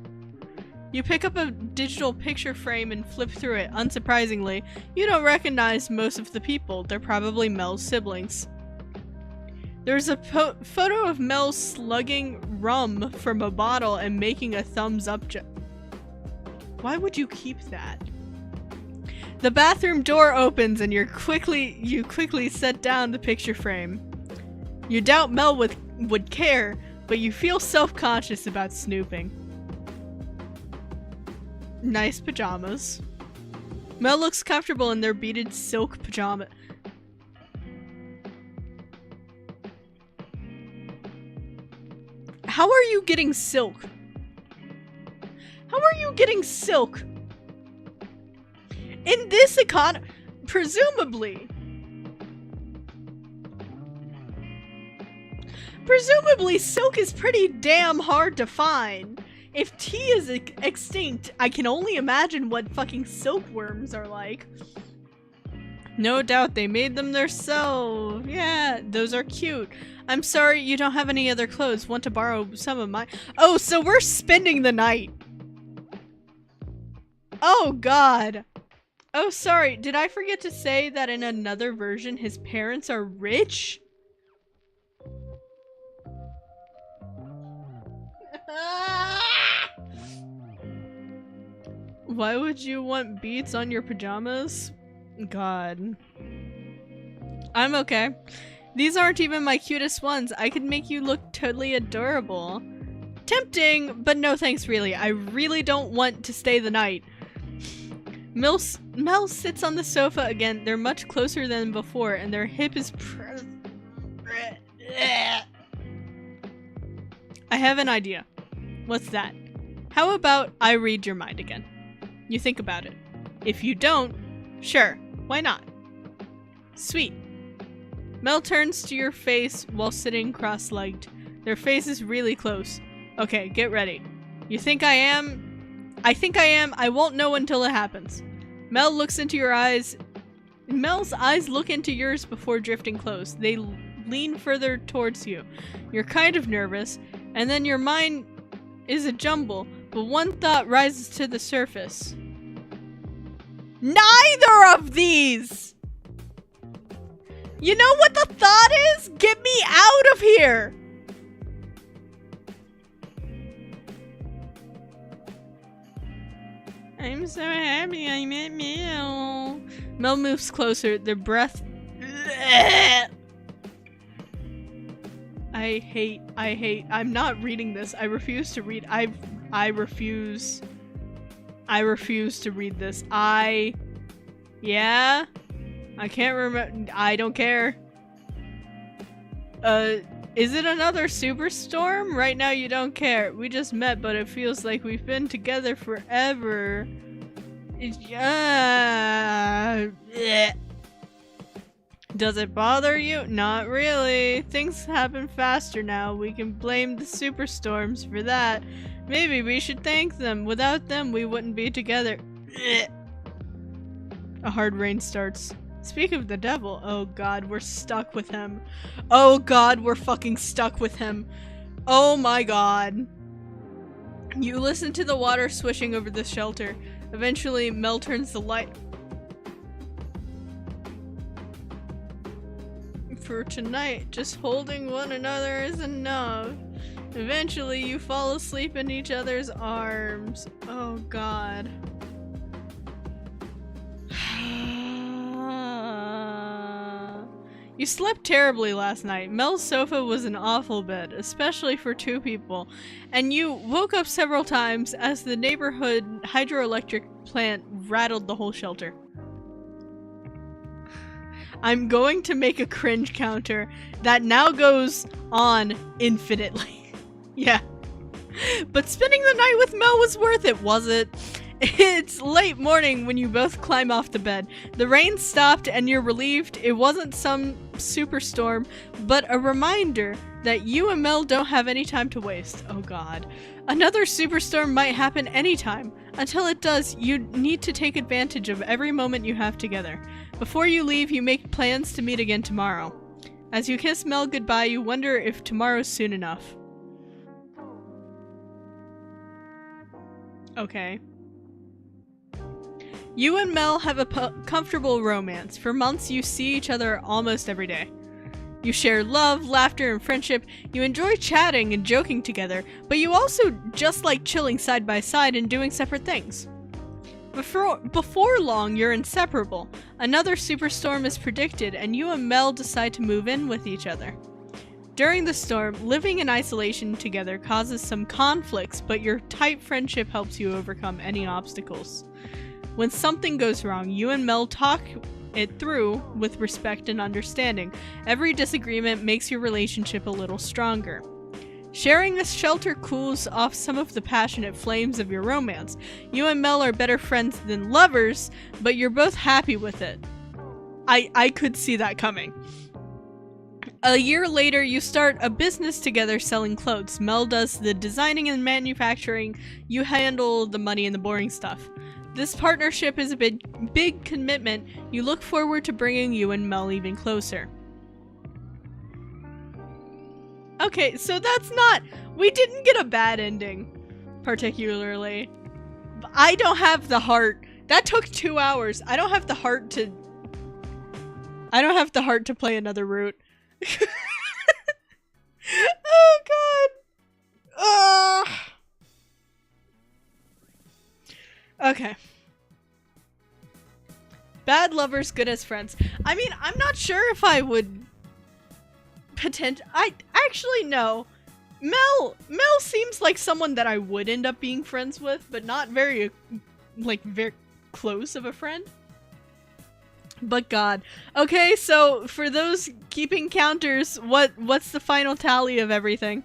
You pick up a digital picture frame and flip through it. Unsurprisingly, you don't recognize most of the people. They're probably Mel's siblings. There's a photo of Mel slugging rum from a bottle and making a thumbs up Why would you keep that? The bathroom door opens and you quickly set down the picture frame. You doubt Mel would care, but you feel self-conscious about snooping. Nice pajamas. Mel looks comfortable in their beaded silk pajamas. How are you getting silk? How are you getting silk? In this economy, presumably. Presumably, silk is pretty damn hard to find. If tea is extinct, I can only imagine what fucking silkworms are like. No doubt they made them themselves. Yeah, those are cute. I'm sorry you don't have any other clothes. Want to borrow some of mine? Oh, so we're spending the night. Oh, God. Oh, sorry. Did I forget to say that in another version, his parents are rich? Why would you want beads on your pajamas? God. I'm okay. These aren't even my cutest ones. I could make you look totally adorable. Tempting, but no thanks really. I really don't want to stay the night. Mel sits on the sofa again. They're much closer than before, and their hip is I have an idea. What's that? How about I read your mind again? You think about it. If you don't, sure, why not? Sweet. Mel turns to your face while sitting cross-legged. Their faces really close. Okay, get ready. You think I am? I think I am. I won't know until it happens. Mel looks into your eyes. Mel's eyes look into yours before drifting close. They lean further towards you. You're kind of nervous, and then your mind is a jumble, but one thought rises to the surface. Neither of these! You know what the thought is? Get me out of here! I'm so happy I met Mel. Mel moves closer, their breath. I'm not reading this. I refuse to read. I refuse to read this. Yeah? I can't remember. I don't care. Is it another Superstorm? Right now you don't care. We just met, but it feels like we've been together forever. Does it bother you? Not really. Things happen faster now. We can blame the Superstorms for that. Maybe we should thank them. Without them, we wouldn't be together. A hard rain starts. Speak of the devil. Oh God, we're stuck with him. Oh God, we're fucking stuck with him. Oh my God. You listen to the water swishing over the shelter. Eventually, Mel turns the light. For tonight, just holding one another is enough. Eventually, you fall asleep in each other's arms. Oh God. You slept terribly last night. Mel's sofa was an awful bed, especially for two people, and you woke up several times as the neighborhood hydroelectric plant rattled the whole shelter. I'm going to make a cringe counter that now goes on infinitely. Yeah. But spending the night with Mel was worth it, was it? It's late morning when you both climb off the bed. The rain stopped and you're relieved it wasn't some superstorm, but a reminder that you and Mel don't have any time to waste. Oh God. Another superstorm might happen anytime. Until it does, you need to take advantage of every moment you have together. Before you leave, you make plans to meet again tomorrow. As you kiss Mel goodbye, you wonder if tomorrow's soon enough. Okay. You and Mel have a comfortable romance. For months, you see each other almost every day. You share love, laughter, and friendship. You enjoy chatting and joking together, but you also just like chilling side by side and doing separate things. Before long, you're inseparable. Another superstorm is predicted, and you and Mel decide to move in with each other. During the storm, living in isolation together causes some conflicts, but your tight friendship helps you overcome any obstacles. When something goes wrong, you and Mel talk it through with respect and understanding. Every disagreement makes your relationship a little stronger. Sharing a shelter cools off some of the passionate flames of your romance. You and Mel are better friends than lovers, but you're both happy with it. I could see that coming. A year later, you start a business together selling clothes. Mel does the designing and manufacturing. You handle the money and the boring stuff. This partnership is a big commitment. You look forward to bringing you and Mel even closer. Okay, so that's not... We didn't get a bad ending, particularly. I don't have the heart. That took 2 hours. I don't have the heart to... I don't have the heart to play another route. Oh god. Okay. Bad lovers, good as friends. I mean, I'm not sure if I would I actually no. Mel seems like someone that I would end up being friends with, but not very very close of a friend. But god. Okay, so for those keeping counters, what's the final tally of everything?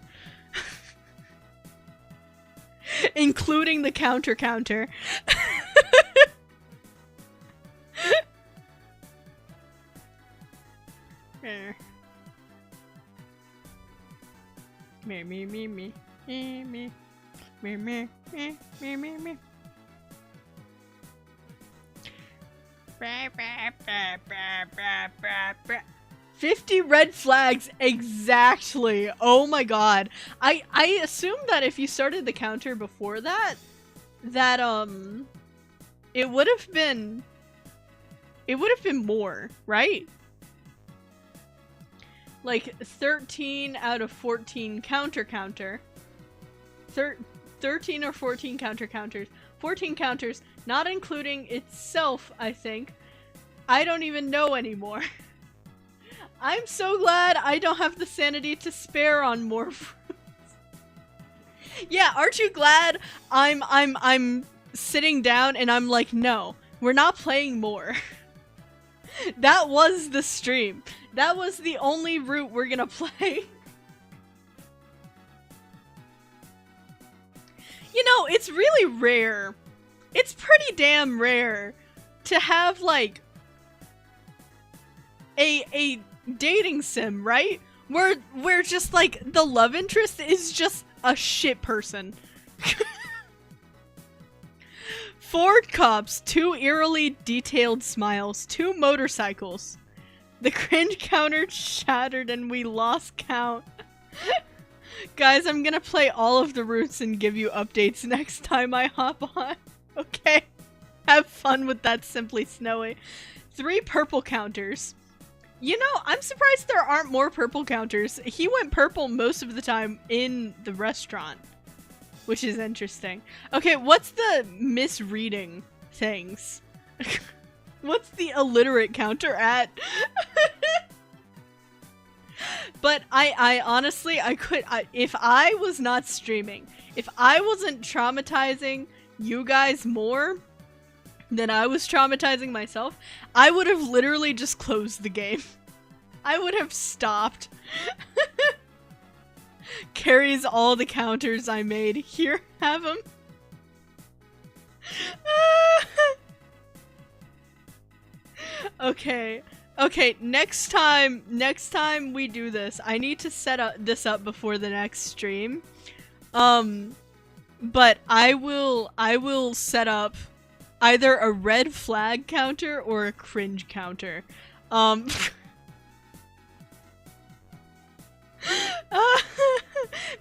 Including the counter. Me. 50 red flags exactly. Oh my god. I assume that if you started the counter before that it would have been more, right? Like 13 out of 14 counter. 13 or 14 counters. 14 counters, not including itself, I think. I don't even know anymore. I'm so glad I don't have the sanity to spare on more fruits. Yeah, aren't you glad I'm sitting down and I'm like, no, we're not playing more. That was the stream. That was the only route we're gonna play. You know, it's really rare. It's pretty damn rare to have, like, a dating sim, right? Where just, like, the love interest is just a shit person. 4 cops, 2 eerily detailed smiles, 2 motorcycles. The cringe counter shattered and we lost count. Guys, I'm gonna play all of the routes and give you updates next time I hop on. Okay? Have fun with that, Simply Snowy. 3 purple counters. You know, I'm surprised there aren't more purple counters. He went purple most of the time in the restaurant, which is interesting. Okay, what's the misreading things? What's the illiterate counter at? But I honestly, if I was not streaming, if I wasn't traumatizing you guys more than I was traumatizing myself, I would have literally just closed the game. I would have stopped. Carries all the counters I made. Here, have them. Okay. Okay, next time we do this, I need to set this up before the next stream. But I will set up either a red flag counter or a cringe counter.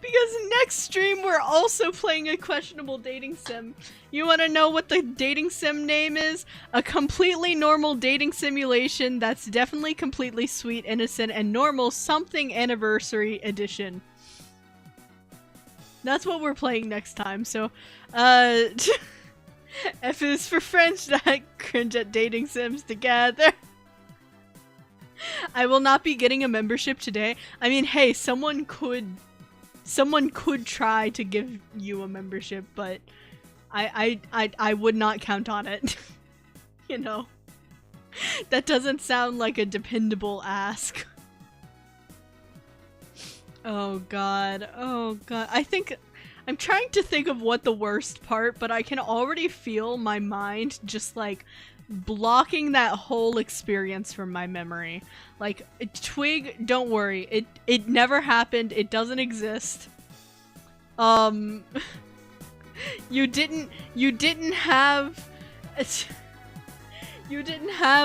Because next stream we're also playing a questionable dating sim. You want to know what the dating sim name is? A completely normal dating simulation that's definitely completely sweet, innocent, and normal something anniversary edition. That's what we're playing next time, so, F is for friends that cringe at dating sims together. I will not be getting a membership today. I mean, hey, someone could try to give you a membership, but I would not count on it. You know, that doesn't sound like a dependable ask. Oh god, oh god. I'm trying to think of what the worst part, but I can already feel my mind just like blocking that whole experience from my memory. Like, Twig, don't worry. It never happened. It doesn't exist. You didn't have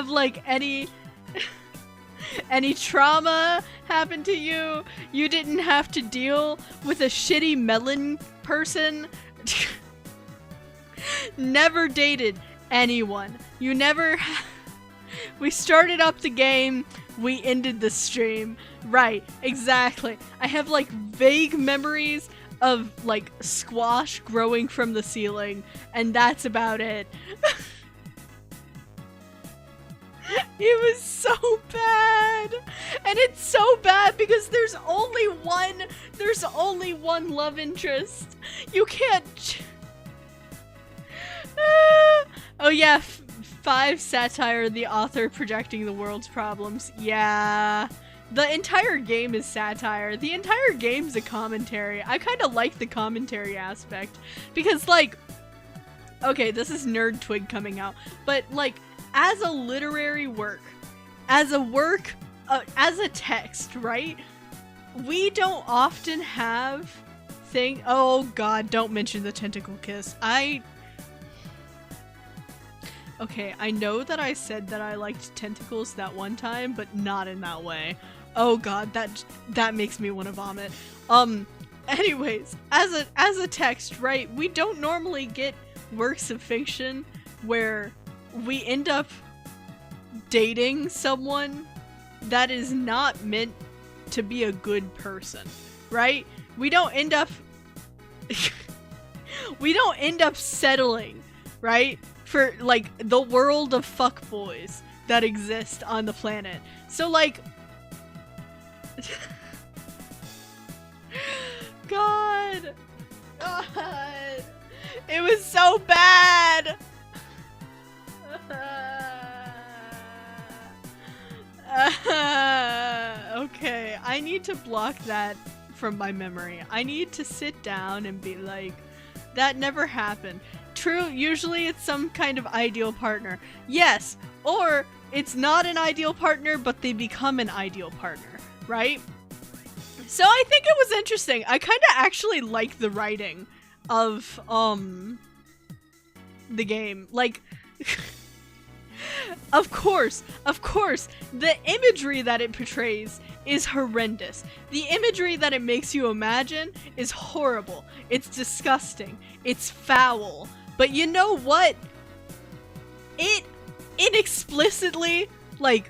like any trauma happen to you. You didn't have to deal with a shitty melon person. Never dated anyone. You never we started up the game, we ended the stream. Right, exactly. I have like vague memories of like squash growing from the ceiling, and that's about it. It was so bad. And it's so bad because there's only one love interest. You can't oh yeah, 5 satire, the author projecting the world's problems. Yeah. The entire game is satire. The entire game's a commentary. I kind of like the commentary aspect because, like, okay, this is Nerd Twig coming out, but like, as a literary work, as a text, right? We don't often have oh god, don't mention the tentacle kiss. Okay, I know that I said that I liked tentacles that one time, but not in that way. Oh god, that makes me want to vomit. Anyways, as a text, right? We don't normally get works of fiction where we end up dating someone that is not meant to be a good person, right? We don't end up settling, right? For like the world of fuckboys that exist on the planet. So like God. It was so bad. Okay, I need to block that from my memory. I need to sit down and be like, that never happened. True, usually it's some kind of ideal partner. Yes, or it's not an ideal partner, but they become an ideal partner, right? So I think it was interesting. I kind of actually like the writing of, the game. Like, of course, the imagery that it portrays is horrendous. The imagery that it makes you imagine is horrible. It's disgusting. It's foul. But you know what? It explicitly, like,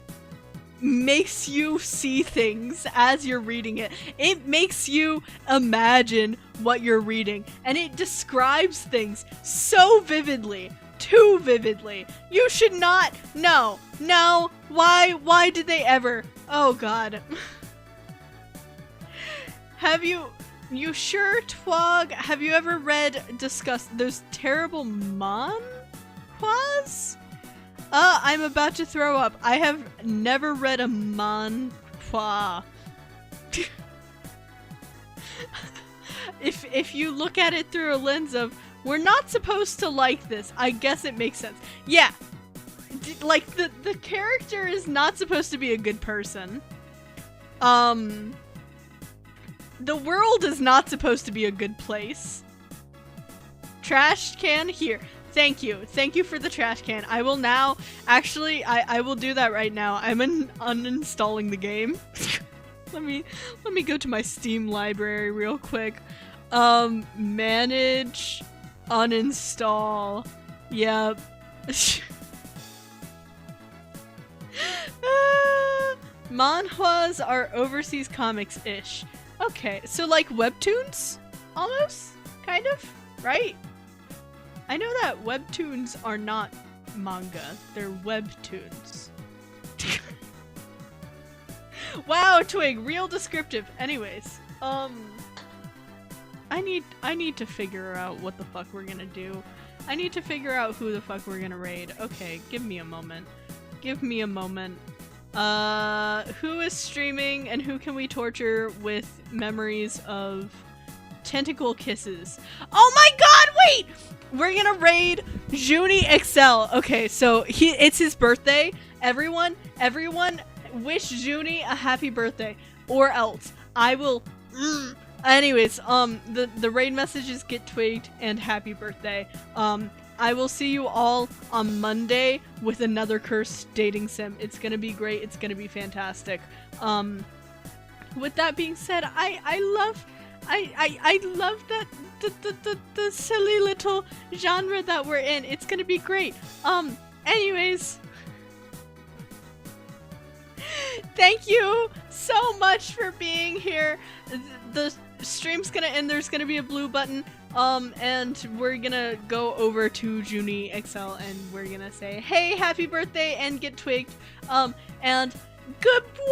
makes you see things as you're reading it. It makes you imagine what you're reading. And it describes things so vividly. Too vividly. You should not. No. Why did they ever? Oh god. Have you sure, Twog? Have you ever discussed those terrible manhwas? I'm about to throw up. I have never read a manhwa. If you look at it through a lens of, we're not supposed to like this, I guess it makes sense. Yeah. Like, the character is not supposed to be a good person. The world is not supposed to be a good place. Trash can here. Thank you. Thank you for the trash can. I will now, actually, I will do that right now. I'm uninstalling the game. Let me go to my Steam library real quick. Manage, uninstall. Yep. Manhwas are overseas comics-ish. Okay, so like webtoons? Almost? Kind of? Right? I know that webtoons are not manga. They're webtoons. Wow, Twig, real descriptive. Anyways, I need to figure out what the fuck we're gonna do. I need to figure out who the fuck we're gonna raid. Okay, give me a moment. Give me a moment. Who is streaming and who can we torture with memories of tentacle kisses? Oh my god, wait! We're gonna raid Junie XL. Okay, so it's his birthday. Everyone wish Junie a happy birthday, or else I will. Anyways, the raid messages get twigged and happy birthday. I will see you all on Monday with another cursed dating sim. It's gonna be great. It's gonna be fantastic. With that being said, I love that the silly little genre that we're in. It's gonna be great. Anyways, thank you so much for being here. The stream's gonna end. There's gonna be a blue button. And we're gonna go over to Junie XL and we're gonna say, hey, happy birthday, and get twigged. And goodbye!